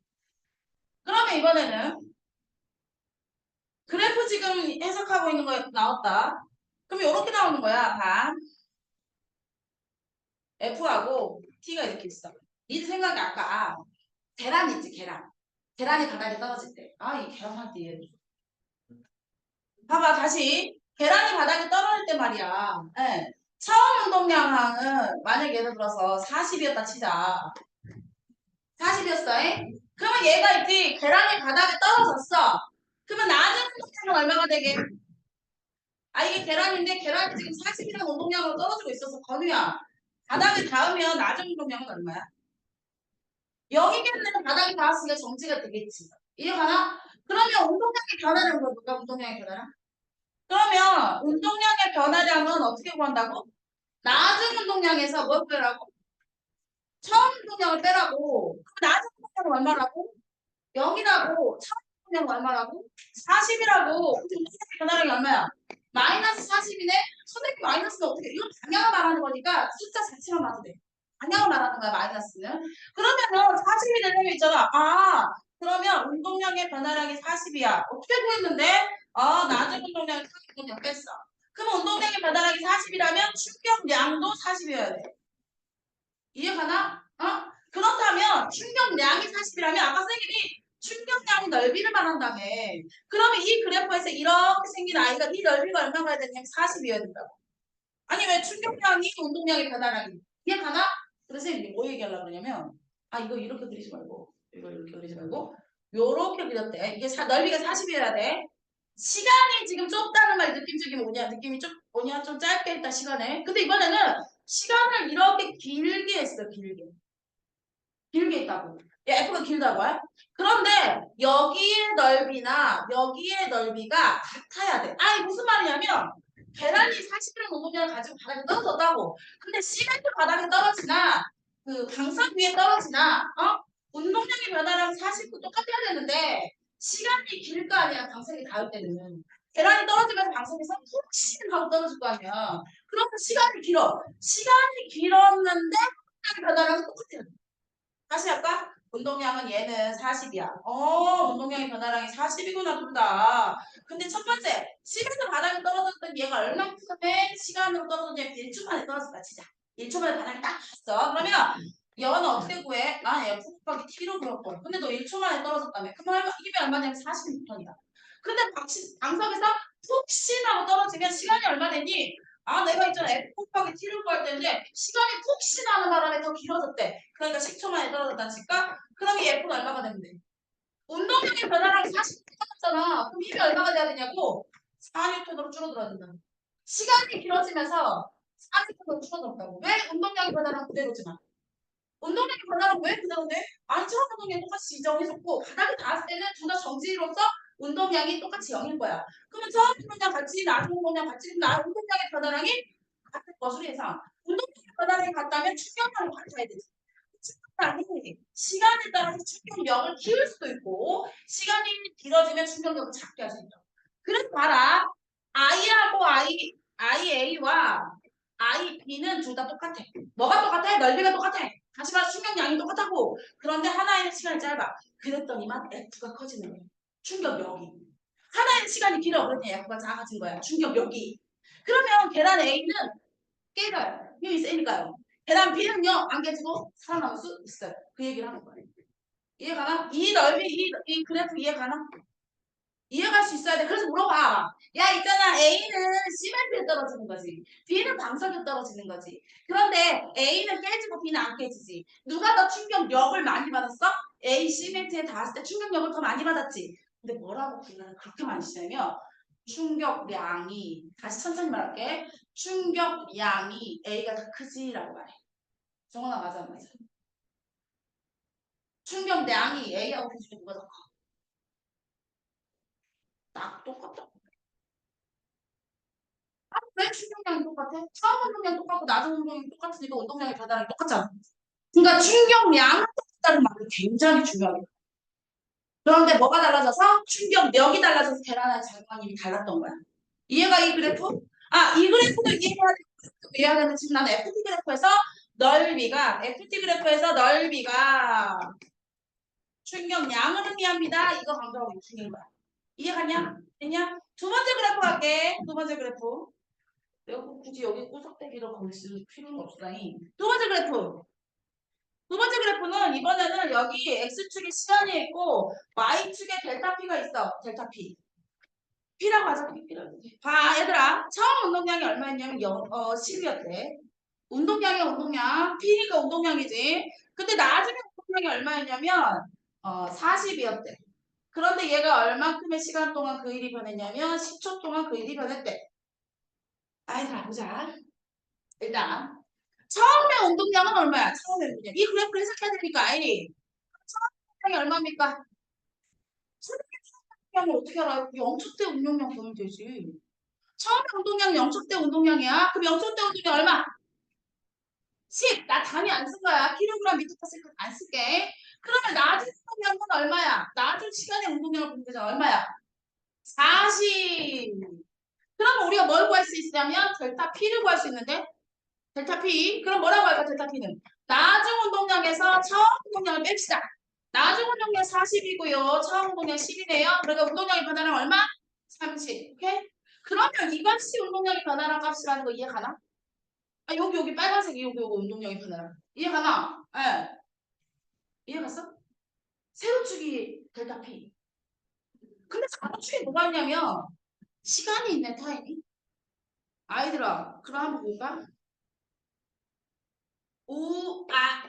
그러면 이번에는 그래프 지금 해석하고 있는 거 나왔다. 그럼 이렇게 나오는 거야. 반 F하고 T가 이렇게 있어. 니들 생각에 아까 계란 있지, 계란. 계란이 바닥에 떨어질 때. 이 계란한테 얘. 봐봐, 다시. 계란이 바닥에 떨어질 때 말이야. 예. 처음 운동량은 만약 예를 들어서 40이었다 치자. 40이었어. 그러면 얘가 있지. 계란이 바닥에 떨어졌어. 그러면 낮은 운동량은 얼마가 되게? 이게 계란인데 계란이 지금 40이라는 운동량으로 떨어지고 있어서 건우야. 바닥에 닿으면 낮은 운동량은 얼마야? 0이겠네. 바닥에 닿았으니까 정지가 되겠지. 이해가나? 그러면 운동량의 변화량은 뭘까? 운동량의 변화량? 그러면 운동량의 변화량은 어떻게 구한다고? 낮은 운동량에서 뭘 빼라고? 처음 운동량을 빼라고. 그럼 낮은 운동량은 얼마라고? 0이라고. 처음 운동량은 얼마라고? 40이라고. 근데 운동량의 변화량이 얼마야? 마이너스 40이네? 선생님 마이너스는 어떻게, 이건 방향을 말하는 거니까 숫자 자체만 봐도 돼. 방향을 말하는 거야, 마이너스는. 그러면은 40이 되려면 있잖아. 그러면 운동량의 변화량이 40이야. 어떻게 구했는데? 낮은 운동량이 40이냐 뺐어. 그럼 운동량의 변화량이 40이라면 충격량도 40이어야 돼. 이해가나? 그렇다면 충격량이 40이라면 아까 선생님이 충격량 넓이를 말한다며. 그러면 이 그래프에서 이렇게 생긴 아이가 이 넓이가 얼마나 되냐면 40이어야 된다고. 아니 왜 충격량이 운동량의 변화량이 이해가나? 그래서 이제 뭐 얘기하려고 그러냐면 이거 이렇게 그리지 말고 이거 이렇게 그리지 말고 요렇게 그렸대. 이게 넓이가 40이어야 돼. 시간이 지금 좁다는 말 느낌적이 뭐냐? 느낌이 좀 뭐냐? 좀 짧게 했다 시간을. 근데 이번에는 시간을 이렇게 길게 했어. 길게 했다고. F가 길다고요? 그런데 여기의 넓이나 여기의 넓이가 같아야 돼. 이게 무슨 말이냐면 계란이 40이라는 운동량을 가지고 바닥에 떨어졌다고. 근데 시간도 바닥에 떨어지나 그 방석 위에 떨어지나 운동량의 변화랑 49 똑같아야 되는데 시간이 길 거 아니야. 방석이 닿을 때는. 계란이 떨어지면서 방석에서 푹신 하고 떨어질 거 아니야. 그러면 시간이 길어. 시간이 길었는데 운동량의 변화랑 똑같아. 다시 할까? 운동량은 얘는 40이야. 운동량의 변화량이 40이구나, 둘 다. 근데 첫 번째, 집에서 바닥에 떨어졌던 얘가 얼만큼의 시간으로 떨어졌냐면 1초 만에 떨어졌다, 치자. 1초 만에 바닥에 딱 갔어. 그러면 얘는 어떻게 구해? 아, 얘 푹푹하게 T로 그렸고. 근데 너 1초 만에 떨어졌다며. 그럼 힘이 얼마냐면 40N이다. 근데 방석에서 푹신 하고 떨어지면 시간이 얼마 되니? 아, 내가 있잖아. F 곱하기 T를 구할 때인데 시간이 푹신 하는 바람에 더 길어졌대. 그러니까 10초 만에 떨어졌다 칠까? 그럼 이 F는 얼마가 되면 돼? 운동량의 변화랑 40초 똑같잖아. 그럼 힘이 얼마가 돼야 되냐고? 4N으로 줄어들어야 된다. 시간이 길어지면서 4N으로 줄어들었다고. 왜 운동량의 변화랑 그대로지만? 운동량의 변화랑 왜 그대로인데? 안처럼 운동량이 똑같이 지정해줬고 바닥에 닿았을 때는 둘 다 정지로서 운동량이 똑같이 0일 거야. 그러면 처음 운동량 같이 나중 운동량 같이 운동량의 변화량이 같을 것으로 예상. 운동량의 변화량이 같다면 충격량이 같아야 되지. 충격량이 시간에 따라서 충격력을 키울 수도 있고 시간이 길어지면 충격력을 작게 할 수 있다. 그래서 봐라. IA와 IB는 둘 다 똑같아. 뭐가 똑같아? 넓이가 똑같아. 다시 말해 충격량이 똑같다고. 그런데 하나에는 시간이 짧아. 그랬더니만 F가 커지는 거야. 충격력이. 하나의 시간이 길어. 그랬더니 F가 작아진 거야. 충격력이. 그러면 계란 A는 깨져요. 힘이 세니까요. 계란 B는요. 안 깨지고 살아남을 수 있어요. 그 얘기를 하는 거예요. 이해가나? 이 넓이, 이 그래프 이해가나? 이해갈 수 있어야 돼. 그래서 물어봐. 야, 있잖아. A는 시멘트에 떨어지는 거지. B는 방석에 떨어지는 거지. 그런데 A는 깨지고 B는 안 깨지지. 누가 더 충격력을 많이 받았어? A 시멘트에 닿았을 때 충격력을 더 많이 받았지. 근데 뭐라고 구분을 그렇게 많이 시냐면 충격량이 다시 천천히 말할게. 충격량이 A가 더 크지라고 말해. 정원아 맞아 안 맞아? 충격량이 A하고 B 중에 누가 더 커? 딱 똑같다. 왜 충격량이 똑같아? 처음 운동량 똑같고 나중 운동량이 똑같으니까 운동량의 변화량이 똑같잖아. 그러니까 충격량은 똑같다는 말이 굉장히 중요해요. 그런데 뭐가 달라져서 충격력이 달라져서 계란의 작용한 힘이 달랐던 거야. 이해가 이 그래프? 아, 이 그래프도 이해해야 되는 지금 나는 FT 그래프에서 넓이가 충격량을 의미합니다. 이거 강조하고 있는 거야. 이해가냐? 됐냐? 두 번째 그래프 갈게. 두 번째 그래프. 내가 굳이 여기 구석대기로 거기 쓸 필요는 없다니. 두 번째 그래프. 두 번째 그래프는 이번에는 여기 X축에 시간이 있고 Y축에 델타 P가 있어. 델타 P. P라고 하자. P라고. 봐, 얘들아. 처음 운동량이 얼마였냐면 10이었대. 운동량이 운동량. P니까 운동량이지. 근데 나중에 운동량이 얼마였냐면 40이었대. 그런데 얘가 얼만큼의 시간 동안 그 일이 변했냐면 10초 동안 그 일이 변했대. 아이들아 보자. 일단 처음에 운동량은 얼마야? 처음에 운동량. 이 그래프를 해석해야 되니까 아이. 처음 운동량이 얼마입니까? 처음에 운동량을 어떻게 알아요? 0초 대 운동량 보면 되지. 처음에 운동량 0초 대 운동량이야. 그럼 0초 대 운동량 얼마? 10. 나 단위 안 쓴 거야. 킬로그램 미터 파스안 쓸게. 그러면 나중 운동량은 얼마야? 나중 시간의 운동량을 보면 되잖아. 얼마야? 40. 그러면 우리가 뭘 구할 수 있냐면 델타 P를 구할 수 있는데 델타 P. 그럼 뭐라고 할까 델타 P는? 나중 운동량에서 처음 운동량을 뺍시다. 나중 운동량 40이고요. 처음 운동량 10이네요. 그러니까 운동량의 변화량 얼마? 30. 오케이? 그러면 이것이 운동량의 변화량 값이라는 거 이해가나? 아, 여기 빨간색이 여기 운동량의 변화량. 이해가나? 예. 이해갔어? 세로축이 델타 P. 근데 좌우축에 뭐가 있냐면 시간이 있네 타임이. 아이들아, 그럼 한번 볼까?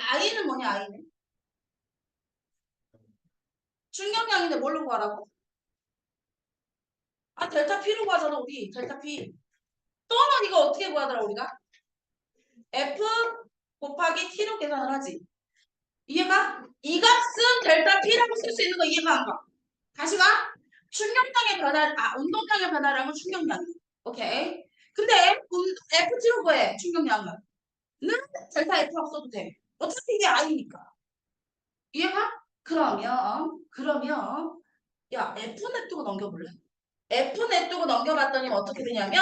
아이는 뭐냐, 아이는? 충격량인데 뭘로 구하라고? 아, 델타 P로 구하잖아, 우리. 델타 P. 또는 이거 어떻게 구하더라, 우리가? F 곱하기 T로 계산을 하지. 이해가? 이 값은 델타 P라고 쓸 수 있는 거 이해가 안 가? 다시 가? 충격량의 변화, 운동량의 변화량은 충격량. 오케이. 근데 FT로 구해, 충격량은. 는 델타 F라고 써도 돼. 어차피 이게 I니까. 이해가? 그러면 야 F 냅두고 넘겨볼래? F 냅두고 넘겨봤더니 어떻게 되냐면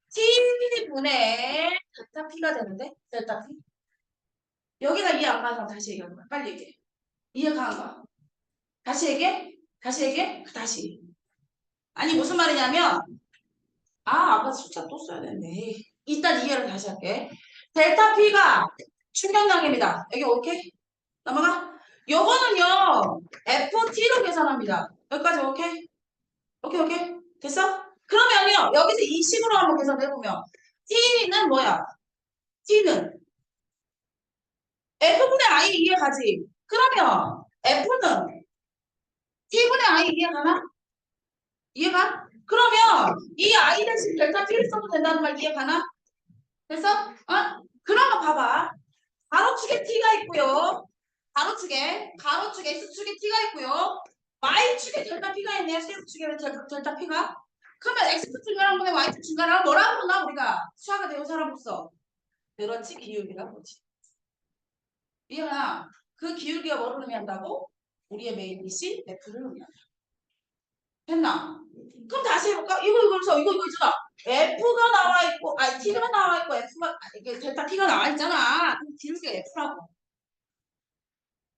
T분의 델타 P가 되는데? 델타 P? 여기가 이해 안 가는 사람 다시 얘기하는 거야. 빨리 얘기해. 이해가 안 가? 다시 얘기해? 다시 얘기해? 다시. 아니 무슨 말이냐면 아까 숫자 또 써야 되는데 일단 이해를 다시 할게. 델타 P가 충격량입니다. 여기 오케이? 넘어가? 요거는요 FT로 계산합니다. 여기까지 오케이? 오케이 됐어? 그러면요 여기서 이 식으로 한번 계산해보면 T는 뭐야? T는 F분의 I 이해가지? 그러면 F는 T분의 I 이해가나? 이해가? 그러면 이 I 대신 델타 T를 써도 된다는 말 이해가나? 됐어? 그러면 봐봐. 가로축에 T가 있고요. 가로축에 X축에 T가 있고요. Y축에 델타 P가 있네요. 세로축에 델타 P가. 그러면 X축 증가량분의 Y축 증가량을 뭐라고 부르나 우리가 수학을 배운 사람으로서 그렇지 기울기라고 그러지. 이해가? 그 기울기가 뭐를 의미한다고? 우리의 메인 빛이 F를 의미한다. 됐나? 그럼 다시 해볼까? 이거 있잖아. F가 나와 있고, T가 나와 있고, 이게 델타 T가 나와 있잖아. 그럼 기울기가 F라고.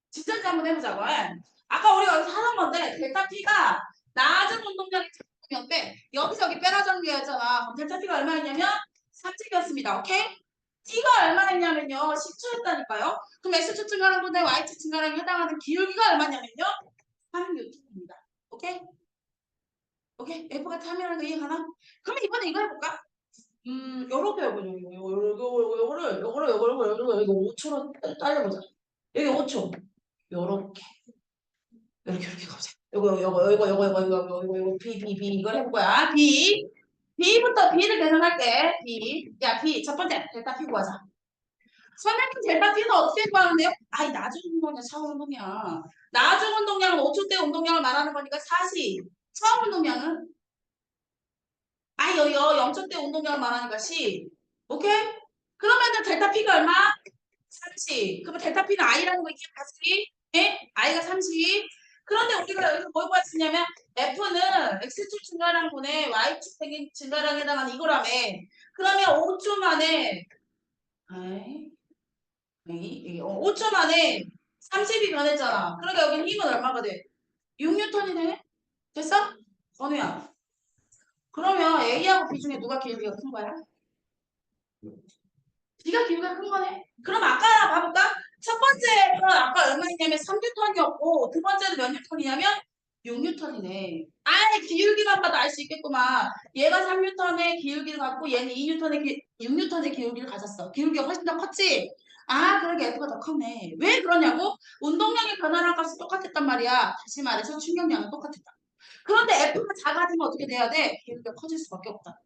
진짜 한번 해보자고. 아까 우리가 여기서 하는 건데, 델타 T가 낮은 운동량이 작품이었대. 여기서 여기 빼라자는 게였잖아. 그럼 델타 T가 얼마였냐면 3칙이었습니다. 오케이? T가 얼마였냐면요. 10초였다니까요. 그럼 S축 증가량분의 Y축 증가량에 해당하는 기울기가 얼마냐면요. 3N입니다. 오케이? 오케이? F가 탐이라는 거 이해가나? 그럼 이번에 이거 해볼까? 요렇게 해보자. 요거를 5초로 딸려보자. 여기 5초. 요렇게. 이렇게 가보자. 요거, B. 이걸 해볼 거야. B부터 B를 계산할게. 야, 첫 번째, 델타 P 구하자. 선생님, 델타 P는 어떻게 구하는데요? 나중 운동량, 차후 운동량. 나중 운동량은 5초 때 운동량을 말하는 거니까 40. 차후 운동량은? 여기 0초 때 운동량을 말하니까 10. 오케이? 그러면은 델타 P가 얼마? 30. 그러면 델타 P는 I라는 거 이해가지? 예? I가 30. 그런데 우리가 여기서 뭘 구했었냐면 F는 X축 증가량분의 Y축 증가량에 해당하는 이거라며. 그러면 5초 만에 아이, 5초 만에 30이 변했잖아. 그러니까 여기 힘은 얼마가 돼? 6N이네? 됐어? 건우야. 그러면 A하고 B 중에 누가 기울기가 큰 거야? B가 기울기가 큰 거네? 그럼 아까 하나 봐볼까? 첫 번째는 아까 얼마였냐면 3N이었고 두 번째는 몇 N이냐면 6N이네. 기울기만 봐도 알 수 있겠구만. 얘가 3N의 기울기를 갖고 얘는 6N의 기울기를 가졌어. 기울기가 훨씬 더 컸지? 그러게 F가 더 컸네. 왜 그러냐고? 운동량의 변화량 값이 똑같았단 말이야. 다시 말해서 충격량은 똑같았다. 그런데 F가 작아지면 어떻게 돼야 돼? 기울기가 커질 수밖에 없다.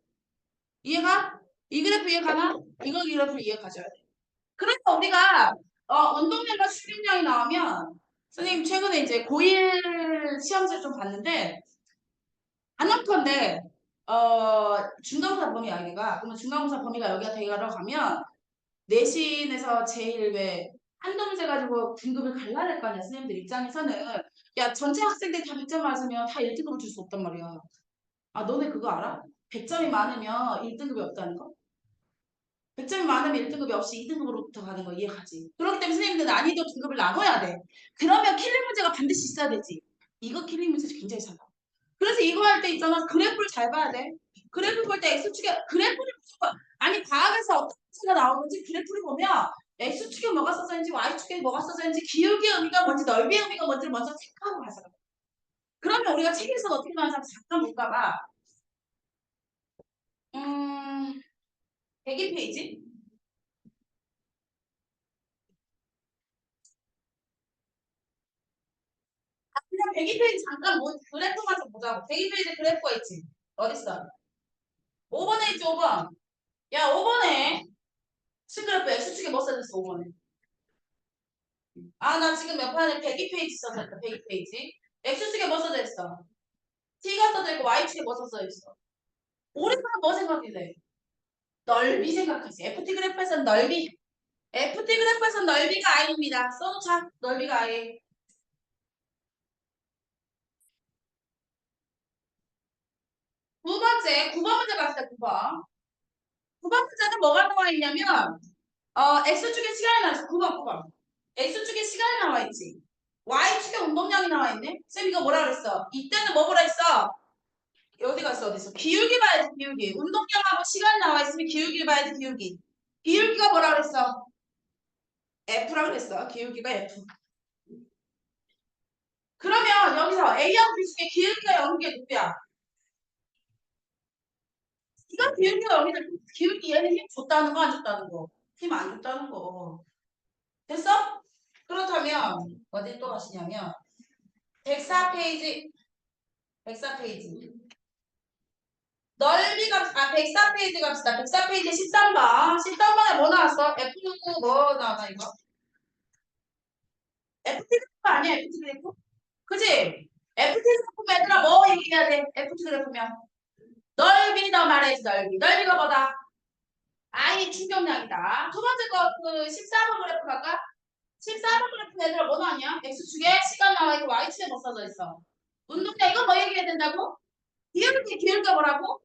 이해가? 이 그래프 이해가나? 이거 그래프 이해가져야 돼. 그래서 우리가 운동량과 수빈량이 나오면 선생님 최근에 이제 고1 시험지를 좀 봤는데 단원컨대 중간고사 범위야 여기가. 그러면 중간고사 범위가 여기가 들어가면 내신에서 제일 왜 한도 문제 가지고 등급을 갈라낼 거 아니야 선생님들 입장에서는. 야 전체 학생들이 다 100점 맞으면 다 1등급을 줄 수 없단 말이야. 너네 그거 알아? 100점이 많으면 1등급이 없다는 거? 100점이 많으면 1등급이 없이 2등급으로부터 가는 거 이해가지? 그렇기 때문에 선생님들 난이도 등급을 나눠야 돼. 그러면 킬링 문제가 반드시 있어야 되지. 이거 킬링 문제 굉장히 작아. 그래서 이거 할 때 있잖아. 그래프를 잘 봐야 돼. 그래프 볼 때 X축에 그래프를 무조건 과학에서 어떤 문제가 나오는지 그래프를 보면 X축에 뭐가 써져 있는지 Y축에 뭐가 써져 있는지 기울기의 의미가 뭔지 넓이의 의미가 뭔지를 먼저 체크하고 가서 그러면 우리가 책에서 어떻게 나오는지 한번 잠깐 볼까 봐. 102페이지. 그냥 102페이지 잠깐 그래프만 좀 보자고. 102페이지 그래프가 있지. 어딨어? 5번에 있지 5번. 야 5번에 싱그래프 X축에 뭐 써졌어 5번에. 나 지금 몇 판에 102페이지 써졌다. 102페이지. X축에 뭐 써져 있어? T가 써져 있고 Y축에 뭐 써져 있어? 우리가 뭐 생각이 돼? 넓이 생각하지. FT 그래프에서는 넓이. FT 그래프에서 넓이가 I입니다. 써놓자. 넓이가 I. 두 번째, 9번 문제 갑시다. 9번. 9번 문제는 뭐가 나와 있냐면 X축의 시간이 나와 있어. 9번, 9번. X축의 시간이 나와 있지. Y축의 운동량이 나와 있네. 쌤 이거 뭐라 그랬어? 이때는 뭐 보라 했어? 어디 갔어? 어디 있어? 기울기 봐야지, 기울기. 운동량하고 시간이 나와 있으면 기울기 봐야지, 기울기. 기울기가 뭐라 그랬어? F라 그랬어. 기울기가 F. 그러면 여기서 A하고 B 중에 기울기가 0인 게 누구야? 이건 기울기가 0이다. 기울기 얘는 힘 줬다는 거, 안 줬다는 거? 힘 안 줬다는 거. 됐어? 그렇다면 어디 또 가시냐면 104페이지 104페이지 넓이 값 104페이지 갑시다. 104페이지 13번 13번에 뭐 나왔어? F 뭐 나왔나 이거? FT 그래프 아니야? FT 그래프? 그지? FT 그래프면 얘들아 뭐 얘기해야 돼? FT 그래프면 넓이 더 말해야지. 넓이가 뭐다? I 충격량이다. 두 번째 거 14번 그래프 갈까? 14번 그래프 얘들아 뭐 나왔냐? X축에 시간 나와 있고 Y축에 뭐 써져 있어? 운동량 이거 뭐 얘기해야 된다고? 기울기가 뭐라고?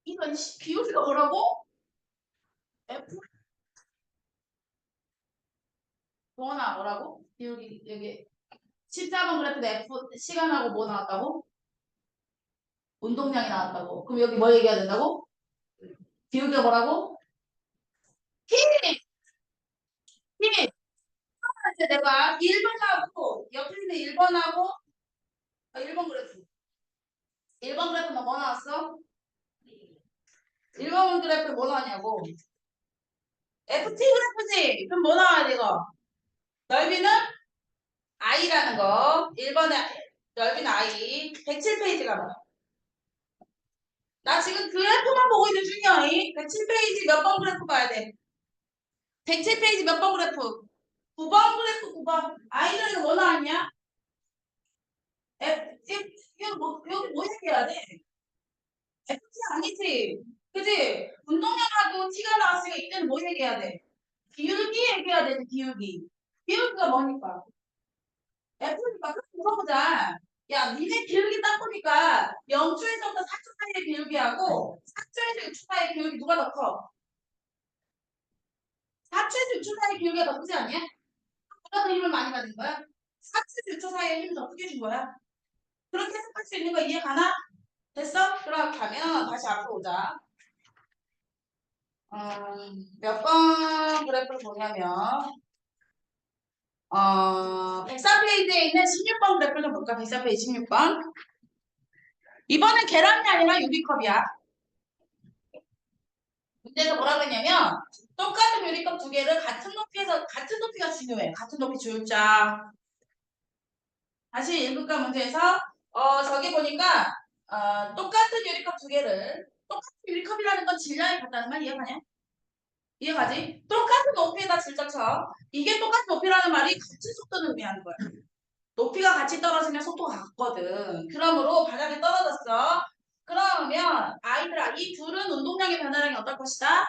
이건 기울기가 뭐라고? F 뭐나 뭐라고? 기울기 여기 14번 그래프에 F 시간하고 뭐 나왔다고? 운동량이 나왔다고. 그럼 여기 뭐 얘기해야 된다고? 기울기가 뭐라고? 힘! 힘! 이제 내가 1번하고 옆에 있는 1번하고 1번 그래프 1번 그래프는 뭐 나왔어? 1번 그래프 뭐 나왔냐고? FT 그래프지? 그럼 뭐 나와야 돼 이거? 넓이는 I라는 거. 1번에 넓이는 I. 107페이지가 봐. 나 지금 그래프만 보고 있는 중이야. 107페이지 몇 번 그래프 봐야 돼? 107페이지 몇 번 그래프? 9번 그래프 9번. I는 뭐 나왔냐? 여기 뭐 얘기해야 돼? FT 아니지? 그지? 운동량하고 T가 나왔으니까 이때는 뭐 얘기해야 돼? 기울기 얘기해야 되지, 기울기. 기울기가 뭐니까? F니까 그럼 물어보자. 야, 니네 기울기 딱 보니까 0초에서부터 4초 사이의 기울기하고 4초에서 6초 사이의 기울기 누가 더 커? 4초에서 6초 사이의 기울기가 더 크지 않냐? 누가 더 힘을 많이 받은 거야? 4초에서 6초 사이의 힘을 더 크게 준 거야. 그렇게 해석할 수 있는 거 이해 가나? 됐어? 그렇게 하면 다시 앞으로 오자. 몇 번 그래프를 보냐면 104페이지에 있는 16번 그래프를 좀 볼까? 104페이지 16번. 이번엔 계란이 아니라 유리컵이야. 문제에서 뭐라고 했냐면 똑같은 유리컵 두 개를 같은 높이가 중요해. 같은 높이 줄자. 다시 읽을까 문제에서 저기 보니까 똑같은 유리컵 두 개를 똑같은 유리컵이라는 건 질량이 같다는 말 이해가냐? 이해가지? 똑같은 높이에다 질적 쳐. 이게 똑같은 높이라는 말이 같은 속도를 의미하는 거야. 높이가 같이 떨어지면 속도가 같거든. 그러므로 바닥에 떨어졌어. 그러면 아이들아 이 둘은 운동량의 변화량이 어떨 것이다?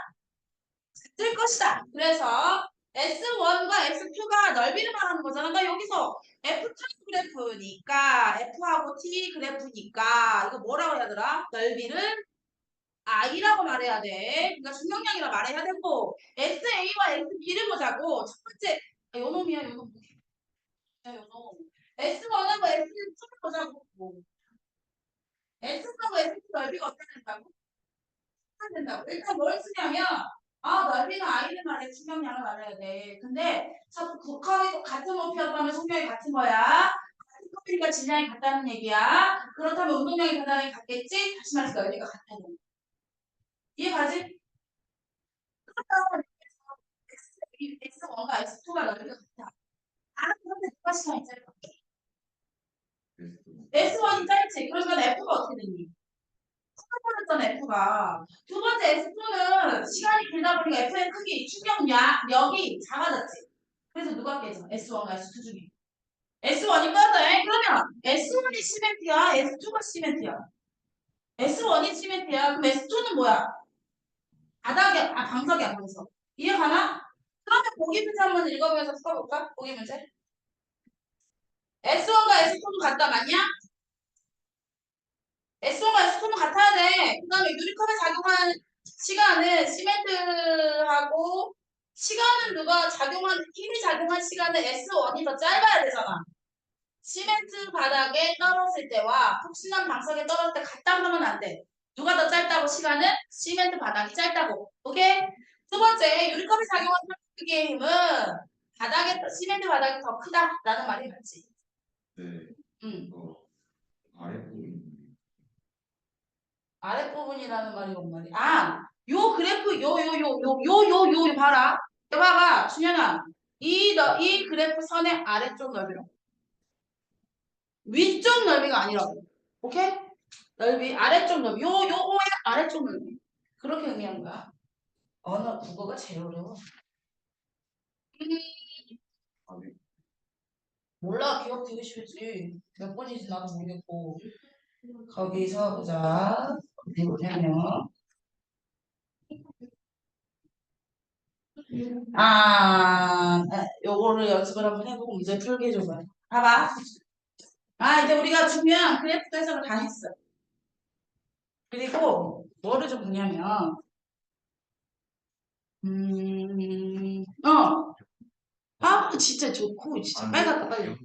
같을 것이다. 그래서 S1과 S2가 넓이를 말하는 거잖아. 나 여기서 F 타입 그래프니까 F하고 T 그래프니까 이거 뭐라고 해야 되더라? 넓이를 I라고 말해야 돼. 그러니까 중력량이라 말해야 되고 SA와 SB를 보자고. 첫 번째 요놈이야 요놈. 야, 요놈. S1하고 S2를 보자고. S하고 S2 넓이가 어떻게 된다고? 된다고. 일단 뭘 쓰냐면 넓이는 I를 말해 중력량을 말해야 돼. 근데 자꾸 국합이 같은 높이였다면 속력이 같은 거야. 같은 높이니까 질량이 같다는 얘기야. 그렇다면 운동량의 변화량이 같겠지? 다시 말해서 넓이가 같다는 거야. 이해가지? 그러면 X1과 X2가 넓이가 같아. 그런데 누가 시간이 짧아? S1이 짧지. 그러면 F가 어떻게 되니? 잖아 F가. 두 번째 S2는 시간이 길다 보니까 F의 크기, 충격력이 작아졌지. 그래서 누가 깨져? S1과 S2 중에. S1이 꺼져. 그러면 S1이 시멘트야? S2가 시멘트야? S1이 시멘트야? 그럼 S2는 뭐야? 방석이야, 방석. 이해 가나? 그러면 보기 문제 한번 읽어보면서 풀어볼까? 보기 문제. S1과 S2는 같다 맞냐? S1과 S2는 같아야 돼. 그 다음에 유리컵에 작용하는 시간은 시멘트하고 시간은 누가 작용한 힘이 작용한 시간은 S1이 더 짧아야 되잖아. 시멘트 바닥에 떨어질 때와 푹신한 방석에 떨어질 때 같다 그러면 안 돼. 누가 더 짧다고 시간은? 시멘트 바닥이 짧다고. 오케이? 두 번째, 유리컵이 작용하는 크기의 힘은 시멘트 바닥이 더 크다라는 말이 맞지. 네. 음. 아랫부분. 아랫부분이라는 말이 뭔 말이야? 아, 요 그래프 요 봐라. 여 봐봐, 준현아. 이 그래프 선의 아래쪽 넓이로. 위쪽 넓이가 아니라고. 오케이? 넓이, 아래쪽 넓이. 요거의 아래쪽 넓이. 그렇게 의미한 거야. 언어, 국어가 제일 어려워. 몰라, 기억 되게 쉽지. 몇 번인지 나도 모르겠고. 거기서 보자. 어디 보냐면. 요거를 연습을 한번 해보고 문제 풀게 해줘봐. 봐봐. 이제 우리가 중요한 그래프 해석을 다 했어. 그리고 뭐를 좀 보냐면, 진짜 좋고, 진짜 빨갛다, 빨리.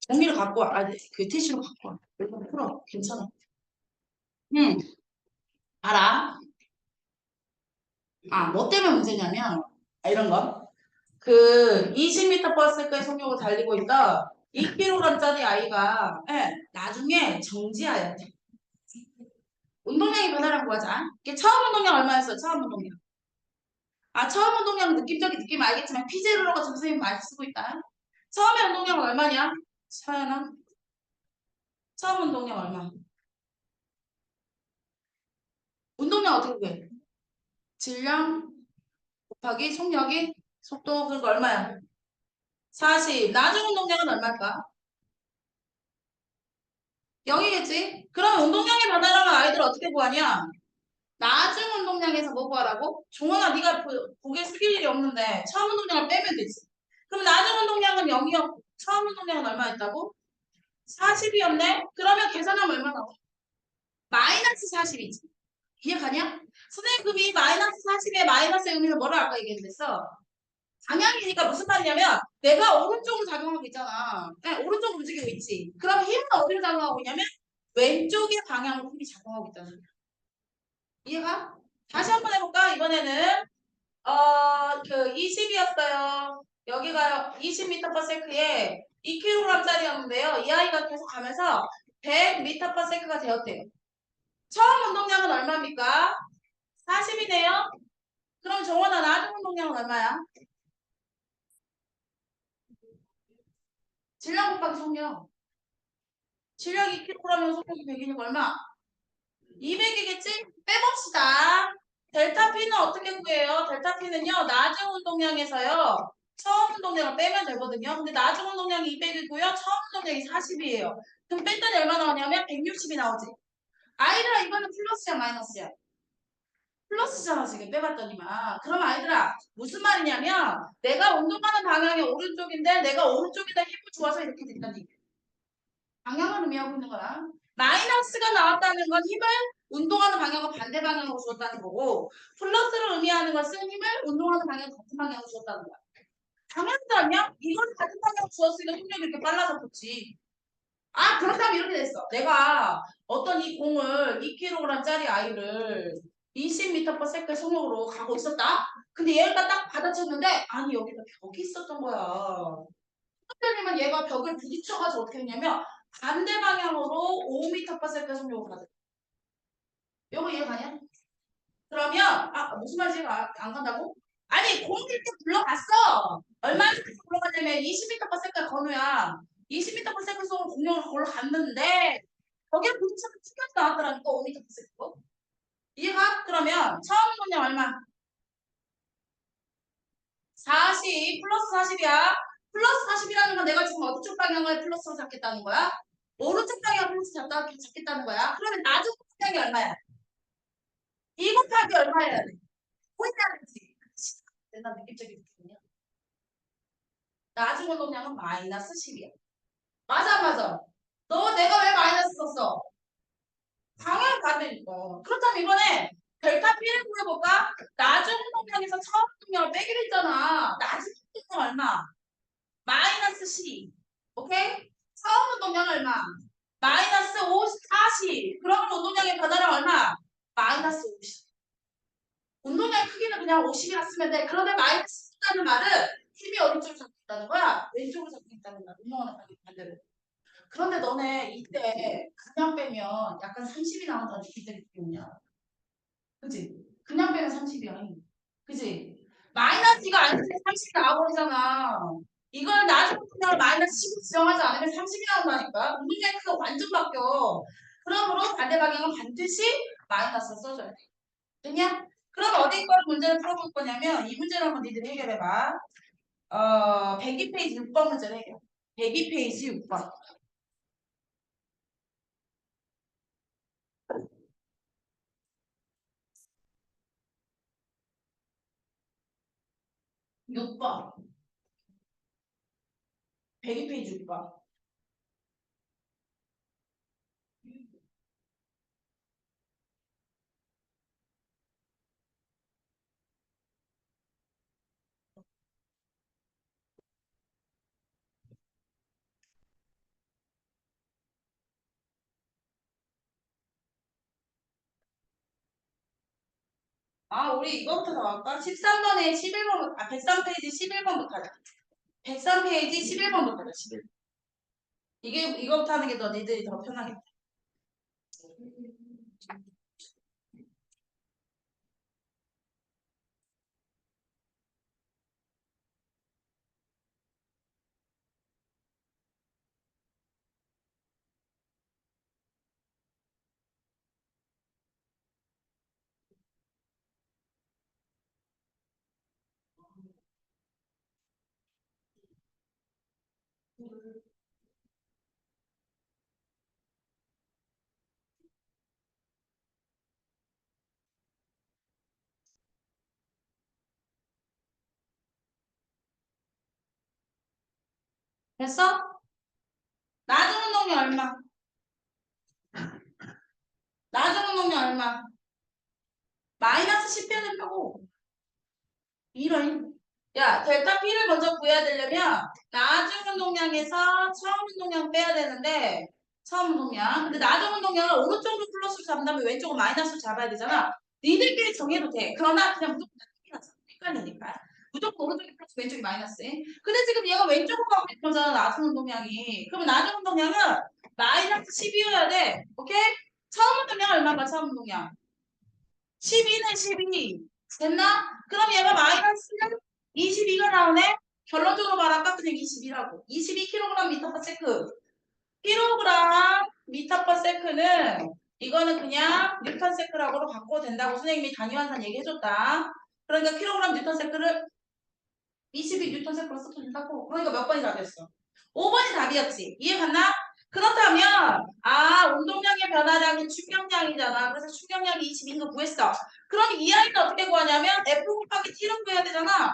종이를 갖고 와. 그 티슈를 갖고 와. 일단 풀어. 괜찮아. 응, 알아. 뭐 때문에 문제냐면, 이런 거. 그 20m/s의 속력을 달리고 있다. 2kg짜리 아이가 나중에 정지해야 돼. 운동량이 변화라고 하자. 이게 처음 운동량 얼마였어요? 처음 운동량. 처음 운동량 느낌적인 느낌 알겠지만 피제로가 선생님 많이 쓰고 있다. 처음에 운동량 얼마냐? 서연아. 처음 운동량 얼마? 운동량 어떻게 구해? 질량 곱하기 속력이 속도 그거 얼마야? 40. 나중 운동량은 얼마일까? 0이겠지? 그럼 운동량이 변화라면 아이들 어떻게 구하냐? 나중 운동량에서 뭐 구하라고? 종원아 네가 고개 숙일 일이 없는데 처음 운동량을 빼면 되지. 그럼 나중 운동량은 0이었고 처음 운동량은 얼마였다고? 40이었네? 그러면 계산하면 얼마 나와? 마이너스 40이지. 이해가냐? 선생님 그럼 이 마이너스 40의 마이너스의 의미는 뭐라 아까 얘기했어? 방향이니까 무슨 말이냐면 내가 오른쪽으로 작용하고 있잖아. 네, 오른쪽으로 움직이고 있지. 그럼 힘은 어디로 작용하고 있냐면 왼쪽의 방향으로 힘이 작용하고 있다는 거야. 이해가? 다시 한번 해볼까? 이번에는 그 20이었어요. 여기가 20m/s에 2kg짜리였는데요. 이 아이가 계속 가면서 100m/s가 되었대요. 처음 운동량은 얼마입니까? 40이네요. 그럼 정원아 나중 운동량은 얼마야? 질량 곱하기 속력. 질량 2kg라면 속력이 100이니까 얼마? 200이겠지? 빼봅시다. 델타 P는 어떻게 구해요? 델타 P는요, 나중 운동량에서요, 처음 운동량을 빼면 되거든요. 근데 나중 운동량이 200이고요, 처음 운동량이 40이에요. 그럼 뺐더니 얼마 나오냐면 160이 나오지. 아이들아, 이거는 플러스야, 마이너스야? 플러스잖아, 지금 빼봤더니만. 그럼 아이들아, 무슨 말이냐면, 내가 운동하는 방향이 오른쪽인데, 내가 오른쪽에다 힘을 주어서 이렇게 된다는 얘기야. 방향을 의미하고 있는 거야. 마이너스가 나왔다는 건 힘을 운동하는 방향과 반대 방향으로 주었다는 거고 플러스를 의미하는 것은 힘을 운동하는 방향 같은 방향으로 주었다는 거야. 당연하지 않냐? 이걸 같은 방향으로 주었으니까 속력이 이렇게 빨라졌겠지. 그렇다면 이렇게 됐어. 내가 어떤 이 공을 2kg짜리 아이를 20m/s 속력으로 가고 있었다. 근데 얘가 딱 받아쳤는데 아니 여기다 벽이 있었던 거야. 선생님은 얘가 벽을 부딪혀가지고 어떻게 했냐면 반대 방향으로 5m/s 속력으로 가더라. 요거 이해가냐? 그러면 무슨 말인지 안 간다고? 아니 공이 이렇게 굴러갔어. 얼마나 굴러갔냐면 20m/s 건우야. 20m/s 속으로 공룡을 굴러갔는데 거기에 부딪혀서 튕겨서 나왔더라니까 5m/s고. 이해가? 그러면 처음 운동량 얼마? 40 플러스 40이야. 플러스 40이라는 건 내가 지금 어느 쪽 방향을 플러스로 잡겠다는 거야? 오른쪽 방향 플러스 잡겠다는 거야. 그러면 나중 방향이 얼마야? 2 곱하기 얼마야 돼? 5 해야 되지. 된다 느낌적인 느낌이야. 나중 운동량은 마이너스 10이야. 맞아, 맞아. 너 내가 왜 마이너스 썼어? 당연히 반대니까. 그렇다면 이번에 델타 P를 구해볼까? 나중 운동량에서 처음 운동량을 빼기로 했잖아. 나중 운동량 얼마? 마이너스 10. 오케이? 처음 운동량 얼마? 마이너스 50, 40. 그러면 운동량의 변화량 얼마? 마이너스 50. 운동량 크기는 그냥 50이라 쓰면 돼. 그런데 마이너스 10이라는 말은 힘이 어디 쪽으로 잡고 있다는 거야? 왼쪽으로 잡고 있다는 거야. 운동하는 반대로. 그런데 너네 이때 그냥 빼면 약간 30이 나온다는 기대를 기억냐? 그지? 그냥 빼면 30이야. 그지? 마이너스가 아닌데 30이 나와버리잖아. 이걸 나중에 그냥 마이너스 10을 지정하지 않으면 30이 나온다니까. 운동량의 크기가 완전 바뀌어. 그러므로 반대 방향은 반드시 마이너스 써줘야 돼. 됐냐? 그럼 어디 걸 문제를 풀어볼 거냐면 이 문제를 한번 니들이 해결해봐. 102페이지 6번 문제를 해결해. 102페이지 6번. 6번. 102페이지 6번. 아, 우리 이거부터 나갈까? 13번에 11번, 103페이지 11번부터 하자. 103페이지 11번부터 하자, 11번. 이거부터 하는 게 더 니들이 더 편하겠다. 됐어? 나중 운동이 얼마? 나중 운동이 얼마? 마이너스 10편을 펴고. 이런. 야, 델타 P를 먼저 구해야 되려면 나중 운동량에서 처음 운동량 빼야 되는데 처음 운동량. 근데 나중 운동량을 오른쪽으로 플러스로 잡는다면 왼쪽으로 마이너스로 잡아야 되잖아. 니들끼리 정해도 돼. 그러나 그냥 무조건 다 헷갈리니까. 무조건 오른쪽이 플러스 왼쪽이 마이너스. 근데 지금 얘가 왼쪽으로 가고 있는 거잖아. 나중 운동량이. 그러면 나중 운동량은 마이너스 10이어야 돼. 오케이? 처음 운동량 얼마인가? 처음 운동량. 12는 12. 됐나? 그럼 얘가 마이너스 22가 나오네? 결론적으로 말할까? 그냥 22라고. 22kg 미터 퍼 세크. kg 미터 퍼 세크는 이거는 그냥 뉴턴 세크라고 바꿔도 된다고 선생님이 단위환산 얘기해줬다. 그러니까 kg 뉴턴 세크를 22 뉴턴 세크로 써도 된다고. 그러니까 몇 번이 답이었어? 5번이 답이었지. 이해 갔나? 그렇다면 운동량의 변화량이 충격량이잖아. 그래서 충격량이 22인 거 구했어. 그럼 이 아이는 어떻게 구하냐면 F 곱하기 T를 구해야 되잖아.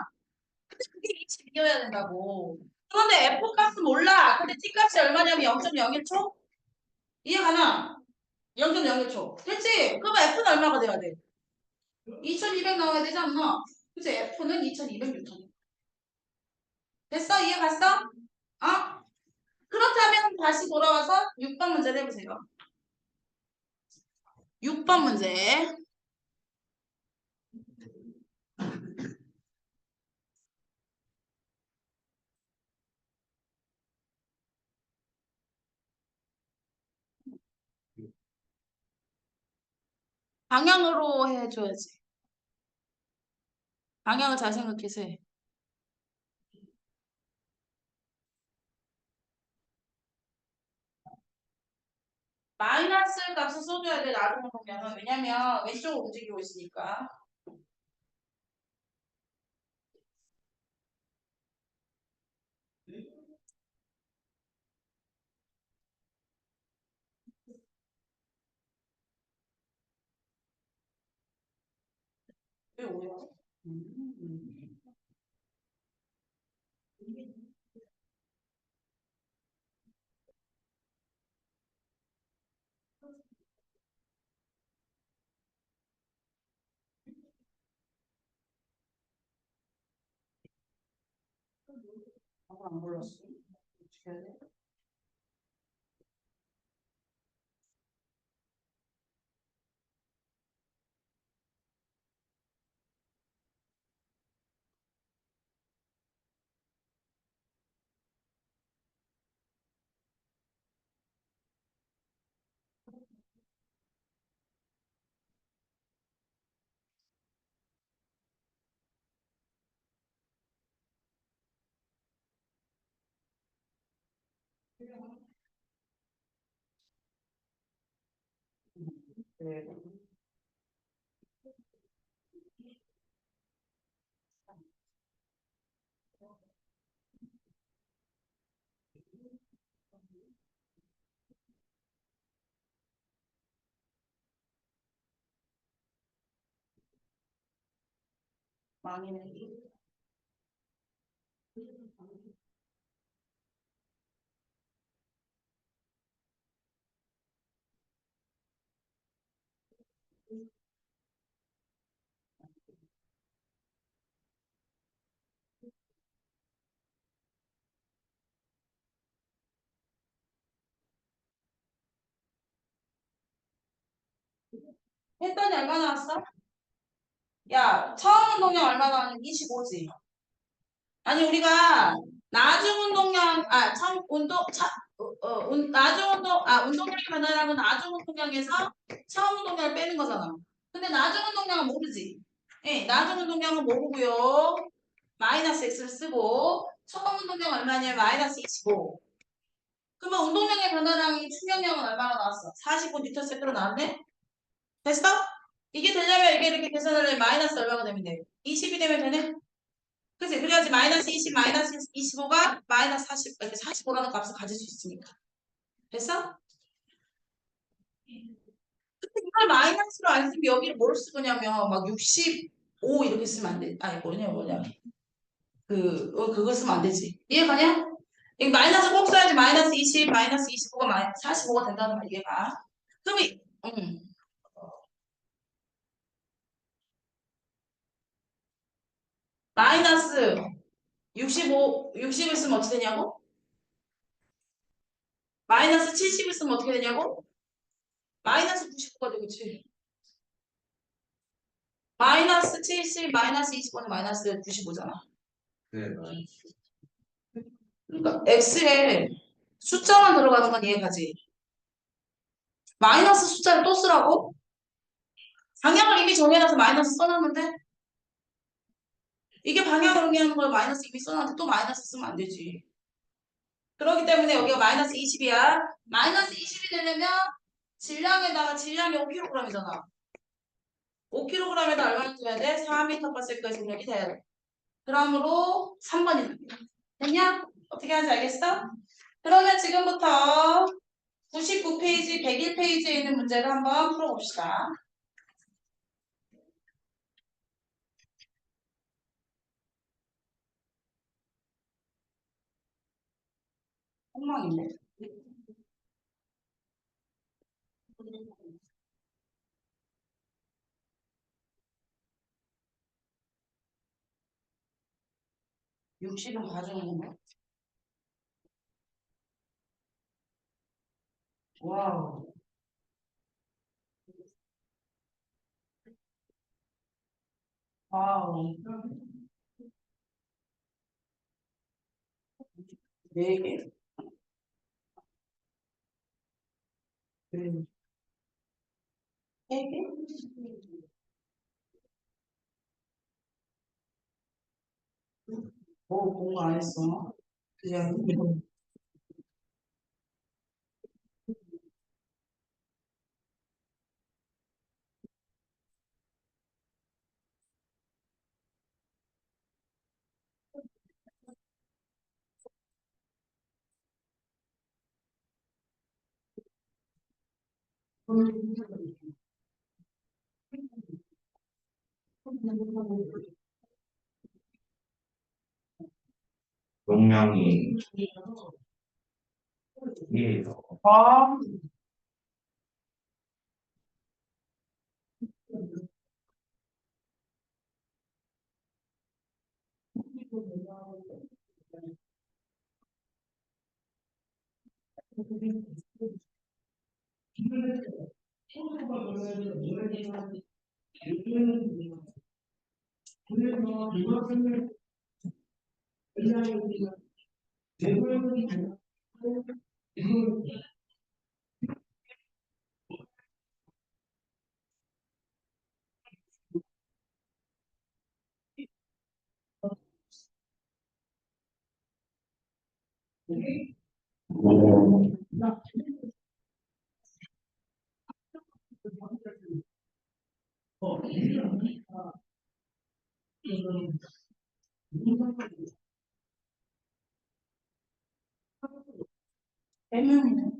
근데 그게 22여야 된다고. 그런데 F 값은 몰라. 근데 T 값이 얼마냐면 0.01초? 이해 가나? 0.01초. 됐지? 그럼 F는 얼마가 돼야 돼? 2200 나와야 되지 않나? 그치? F는 2200뉴턴. 됐어? 이해 갔어? 어? 그렇다면 다시 돌아와서 6번 문제를 해보세요. 6번 문제. 방향으로 해줘야지. 방향을 잘 생각해서 해. 마이너스 값을 써줘야 돼, 나중에 보면은. 왜냐면 왼쪽으로 움직이고 있으니까. 왜 오해요? 안 골랐어. 어떻게 해야 돼? 네. 망이네. 했더니 얼마 나왔어? 야, 처음 운동량 얼마 나왔니? 25지. 아니, 우리가 나중 운동량, 처음 나중 운동량이 변화량은 나중 운동량에서 처음 운동량을 빼는 거잖아. 근데 나중 운동량은 모르지. 예, 나중 운동량은 모르고요. 마이너스 x를 쓰고, 처음 운동량 얼마냐면 마이너스 25. 그러면 운동량의 변화량이 충격량은 얼마나 나왔어? 45 뉴턴 세트로 나왔네? 됐어? 이게 되려면 이게 이렇게 계산하려면 마이너스 얼마가 되면 돼? 20이 되면 되네? 그치? 그래야지 마이너스 20, 마이너스 25가 마이너스 40, 이렇게 45라는 값을 가질 수 있으니까. 됐어? 근데 이걸 마이너스로 안 쓰면 여기를 뭘 쓰냐면 막 65 이렇게 쓰면 안 돼. 아니 뭐냐. 그거 쓰면 안 되지. 이해가냐? 이 마이너스 꼭 써야지 마이너스 20, 마이너스 25가 45가 된다는 말 이해가? 그럼 마이너스 60을 쓰면 어떻게 되냐고? 마이너스 70을 쓰면 어떻게 되냐고? 마이너스 95가 되겠지. 마이너스 70, 마이너스 25는 마이너스 95잖아. 네, 맞아요. 그러니까 x에 숫자만 들어가는 건 이해가지. 마이너스 숫자를 또 쓰라고? 방향을 이미 정해놔서 마이너스 써놨는데 이게 방향을 의미하는 걸 마이너스 이미 써놨는데 또 마이너스 쓰면 안 되지. 그렇기 때문에 여기가 마이너스 20이야. 마이너스 20이 되려면 질량이 5kg이잖아. 5kg에다 얼마나 줘야 돼? 4m/s의 중력이 돼야 돼. 그러므로 3번이 됩니다. 됐냐? 어떻게 하는지 알겠어? 그러면 지금부터 99페이지, 101페이지에 있는 문제를 한번 풀어봅시다. 엉망이네. 60은 가져오는 거. 와우. 와우. 4개. 음. 3개? 공부 안 했어. 그냥. 용량이 2에서 아, 애매하네.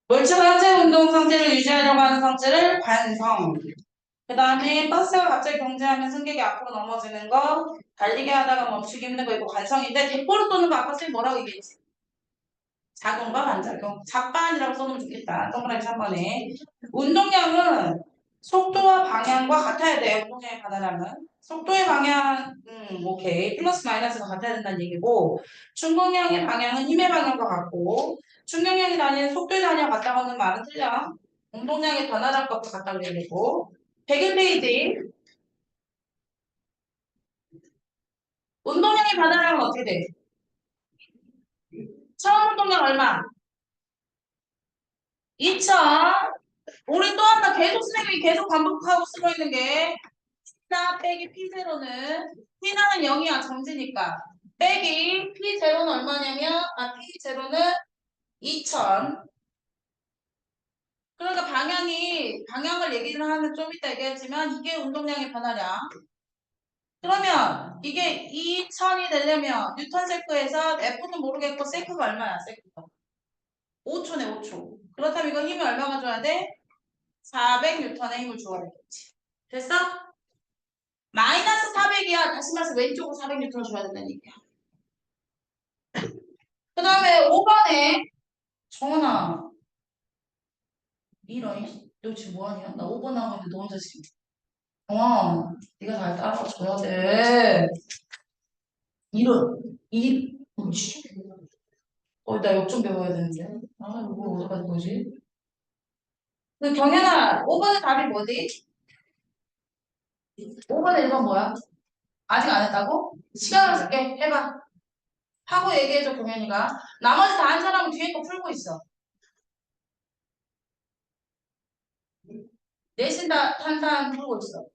물체가 하체 운동 상태를 유지하려고 하는 상태를 관성. 그 다음에 버스가 갑자기 경제하면 승객이 앞으로 넘어지는 거, 달리기 하다가 멈추기 힘든 거 이거 관성인데 대포를 쏘는 거 아까 쌤 뭐라고 얘기했지? 작용과 반작용. 작반이라고 써놓으면 좋겠다. 동그라미 3번에. 운동량은 속도와 방향과 같아야 돼요. 운동량의 반환량은. 속도의 방향, 오케이. 플러스 마이너스가 같아야 된다는 얘기고, 충동량의 방향은 힘의 방향과 같고, 충격량이 다니는 속도의 단위와 같다고는 말은 틀려. 운동량의 변화량 값과 같다고 얘기했고, 101페이지. 운동량의 변화량은 어떻게 돼? 처음 운동량 얼마? 2000. 우리 또 하나 계속 선생님이 계속 반복하고 쓰고 있는 게 P4 빼기 P0는 P는 0이야 정지니까 빼기 P0는 얼마냐면 P0는 2000. 그러니까 방향을 얘기를 하면 좀 이따 얘기하지만 이게 운동량의 변화량. 그러면 이게 2000이 되려면 뉴턴 세크에서 F는 모르겠고 세크가 얼마야 세크가 5초네 5초. 그렇다면 이거 힘이 얼마가 줘야 돼? 400뉴턴의 힘을 줘야 되겠지. 됐어? 마이너스 400이야. 다시 말해서 왼쪽으로 400뉴턴을 줘야 된다는 얘기야. 그 다음에 5번에 정원아 이런 너 지금 뭐하냐? 나 5번 나가는데 너 혼자 지금 네가 잘 따라줘야 돼. 이런 씨. 나 역 좀 배워야 되는데. 이거 어디까지 보지? 그 경연아 5번의 답이 뭐지? 5번의 1번 뭐야? 아직 안 했다고? 시간을 줄게. 해봐. 하고 얘기해줘 경연이가. 나머지 다 한 사람은 뒤에 거 풀고 있어. 내신 다 한 사람 풀고 있어.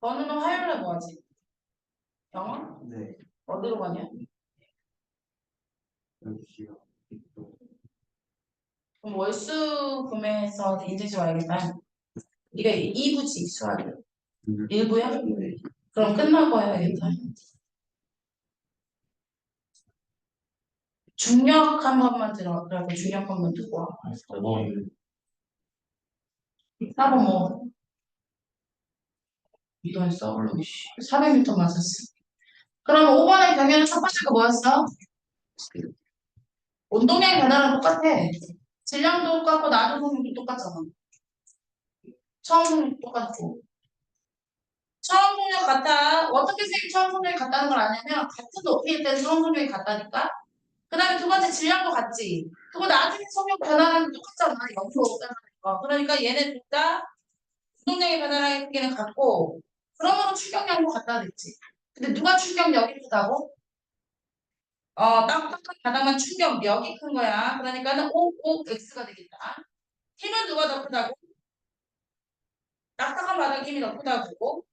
너는 화요일에 뭐 하지? 영어? 네. 어디로 가냐? 여기요. 그럼 월수 구매해서 인증시 와야겠다. 이게 2부지 수학이. 1부야? 그럼 끝나고 해야겠다. 중력 한 번만 들어. 그래고 중력 한 번 듣고 와. 4번 뭐? 이런 써블로 400m 맞았어. 그럼 5번의 경우에는 첫 번째 거 뭐였어? 운동량의 변화는 똑같아. 질량도 똑같고 나도 속력도 똑같잖아. 처음 속력 똑같고. 처음 속력 같다. 어떻게 쌤이 처음 속력이 같다는 걸 아냐면 같은 높이일 때는 처음 속력이 같다니까. 그 다음에 두 번째 질량도 같지. 그거 나중에 속력 변화는 똑같잖아. 0으로 없잖아. 그러니까 얘네 둘 다 운동량의 변화량의 크기는 같고 그러므로 출격량도 같다 그랬지. 근데 누가 출격력이 크다고? 딱딱한 바닥만 충격력이 큰 거야. 그러니까는 5X가 되겠다. 힘은 누가 더 크다고? 딱딱한 바닥 힘이 더 크다고.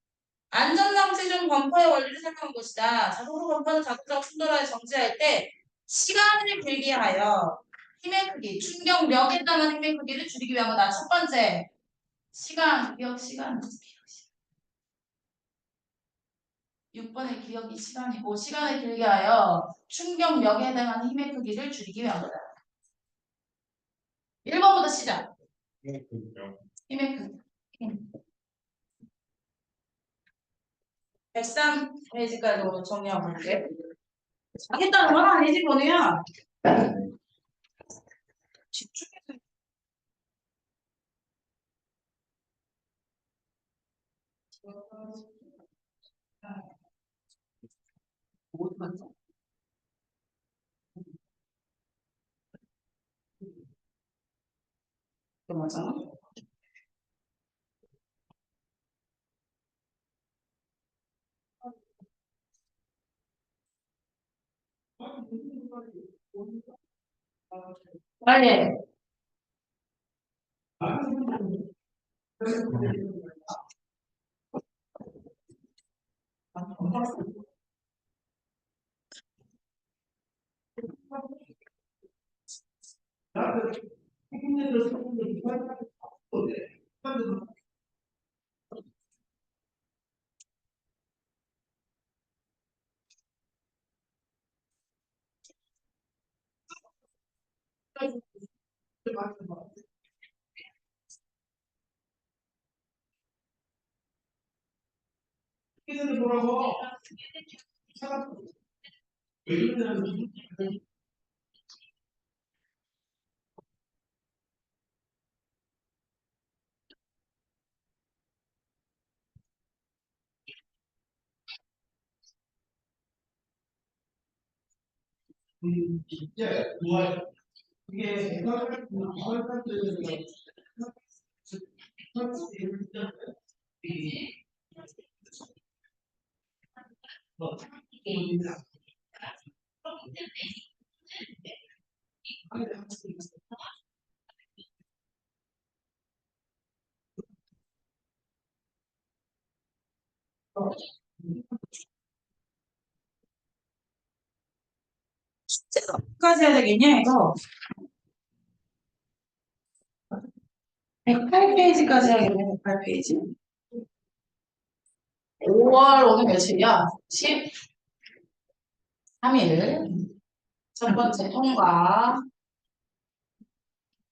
안전장치 중 범퍼의 원리를 설명한 것이다. 자동으로 범퍼는 자동차와 충돌하여 정지할 때 시간을 길게 하여 힘의 크기, 충격력에 따른 힘의 크기를 줄이기 위한 거다. 첫 번째, 시간, 기억, 시간. 6번의 기억이 시간이고 시간을 길게 하여 충격력에 해당하는 힘의 크기를 줄이기 위한 거다. 1번부터 시작. 힘의 크기. 103페이지까지 오늘 정리하고 볼게. 하겠다는 건 아니지, 뭐냐? 집중해서. 뭐 맞아? 그 맞아? 빨리. 까지 해야 되겠냐, 이거? 108페이지까지 해야겠네, 108페이지. 5월 오늘 며칠이야? 13일. 첫 번째 통과.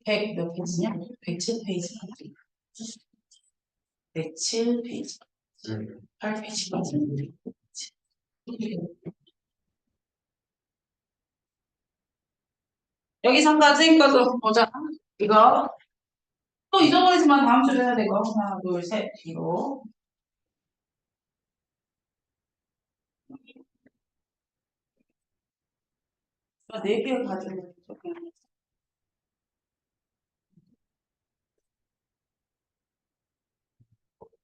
100 몇 페이지냐? 107페이지. 107페이지. 8페이지까지. 여기서까지 거좀 보자. 이거 또 잊어버리지만 다음 주에 해야 되고 하나, 둘, 셋, 이거. 네 개를 가지고 있어.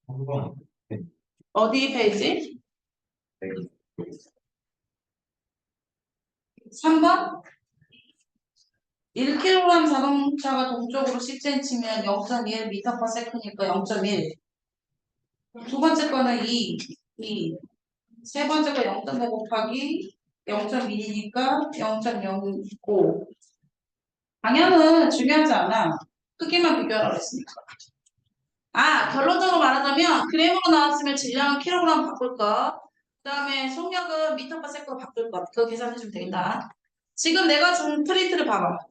한번 어디 페이지? 3번? 1kg 자동차가 동쪽으로 10cm면 0.1m/s니까 0.1. 두 번째 거는 2. 세 번째 거 0.5 곱하기 0.1이니까 0.05. 방향은 중요하지 않아. 크기만 비교하라고 했으니까. 결론적으로 말하자면 그램으로 나왔으면 질량은 킬로그램 바꿀 거. 그 다음에 속력은 미터/세컨로 바꿀 거. 그거 계산해주면 되겠다. 지금 내가 준 프린트를 봐봐.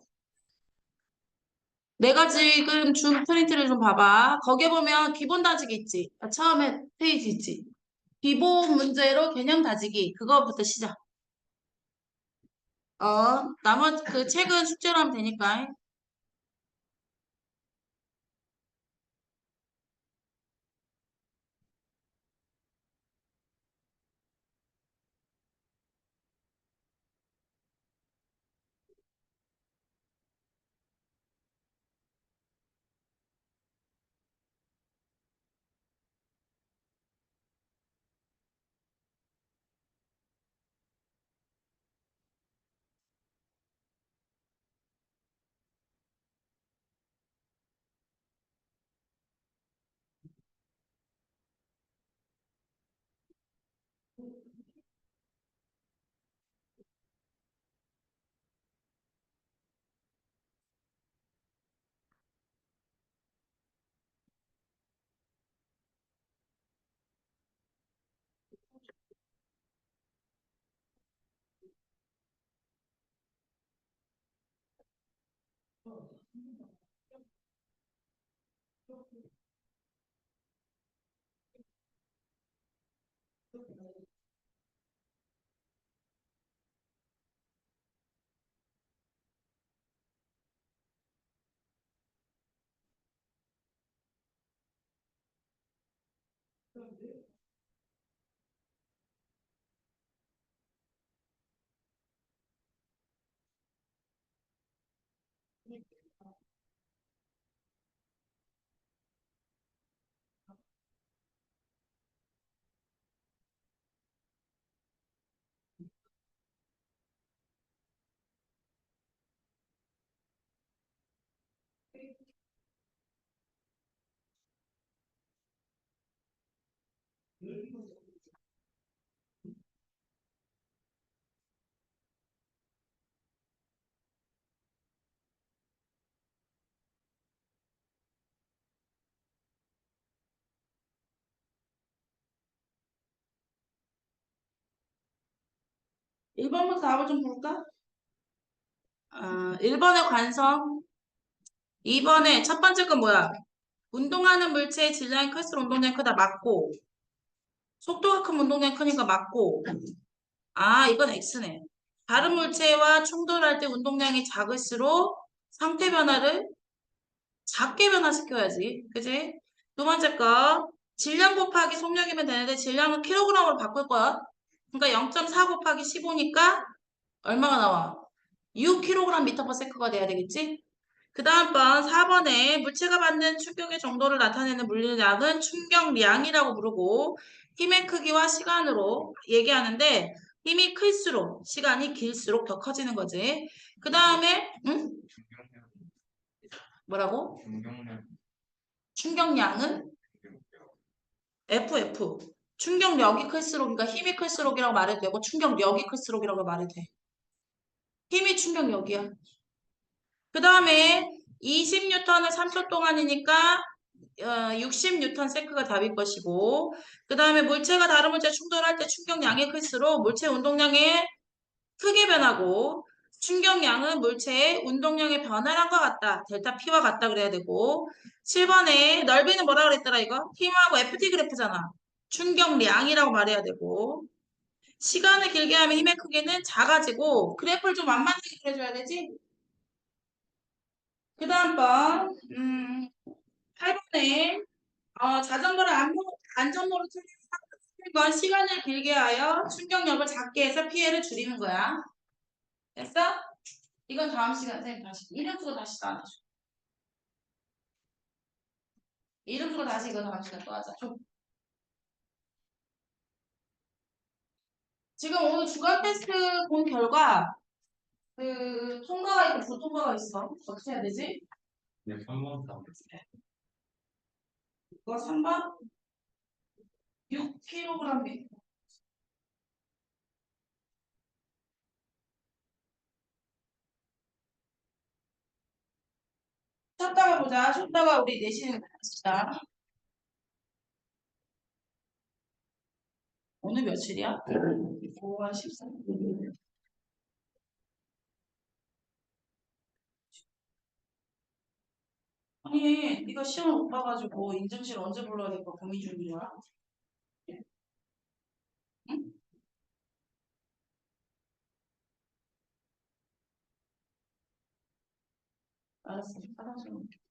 내가 지금 준 프린트를 좀 봐봐. 거기에 보면 기본 다지기 있지. 처음에 페이지 있지. 기본 문제로 개념 다지기. 그거부터 시작. 나머지 그 책은 숙제로 하면 되니까. 1번부터 답을 좀 볼까? 1번의 관성. 2번에 첫 번째 건 뭐야? 운동하는 물체의 질량이 클수록 운동량이 크다. 맞고. 속도가 큰 운동량이 크니까 맞고. 이건 X네. 다른 물체와 충돌할 때 운동량이 작을수록 상태 변화를 작게 변화시켜야지. 그지? 두 번째 거. 질량 곱하기 속력이면 되는데 질량은 킬로그램으로 바꿀 거야. 그러니까 0.4 곱하기 15니까 얼마가 나와? 6kg 미터 퍼 세컨드가 돼야 되겠지? 그 다음 번 4번에 물체가 받는 충격의 정도를 나타내는 물리량은 충격량이라고 부르고 힘의 크기와 시간으로 얘기하는데 힘이 클수록 시간이 길수록 더 커지는 거지. 그 다음에 뭐라고? 중경량. 충격량은 FF. 충격력이 클수록 그러니까 힘이 클수록이라고 말해도 되고 충격력이 클수록이라고 말해도 돼. 힘이 충격력이야. 그 다음에 20N을 3초 동안이니까 60N 세크가 답일 것이고 그 다음에 물체가 다른 물체와 충돌할 때 충격량이 클수록 물체 운동량이 크게 변하고 충격량은 물체의 운동량의 변화량과 같다. 델타 P와 같다 그래야 되고 7번에 넓이는 뭐라 그랬더라 이거? 힘하고 FT 그래프잖아. 충격량이라고 말해야 되고 시간을 길게 하면 힘의 크기는 작아지고 그래프를 좀 완만하게 그려줘야 되지? 그 다음 번 8번에 자전거를 안전모로 틀린 건 시간을 길게 하여 충격력을 작게 해서 피해를 줄이는 거야. 됐어? 이건 다음 시간 선생님 다시 이름 쓰고 다시 또 하자. 이름 쓰고 다시 이거 다음 시간 또 하자. 지금 오늘 주간 테스트 본 결과 그 통과가 있고 부통과가 있어. 어떻게 해야 되지? 네, 3번 답. 이거 3번 6kg. 쉬었다가 보자. 쉬었다가 우리 내시는 합시다. 오늘 며칠이야? 5월 13일. 아니, 네가 시험을 못 봐가지고 인증실 언제 불러야 될까 고민 중이야. 응? 알았어. 화장실.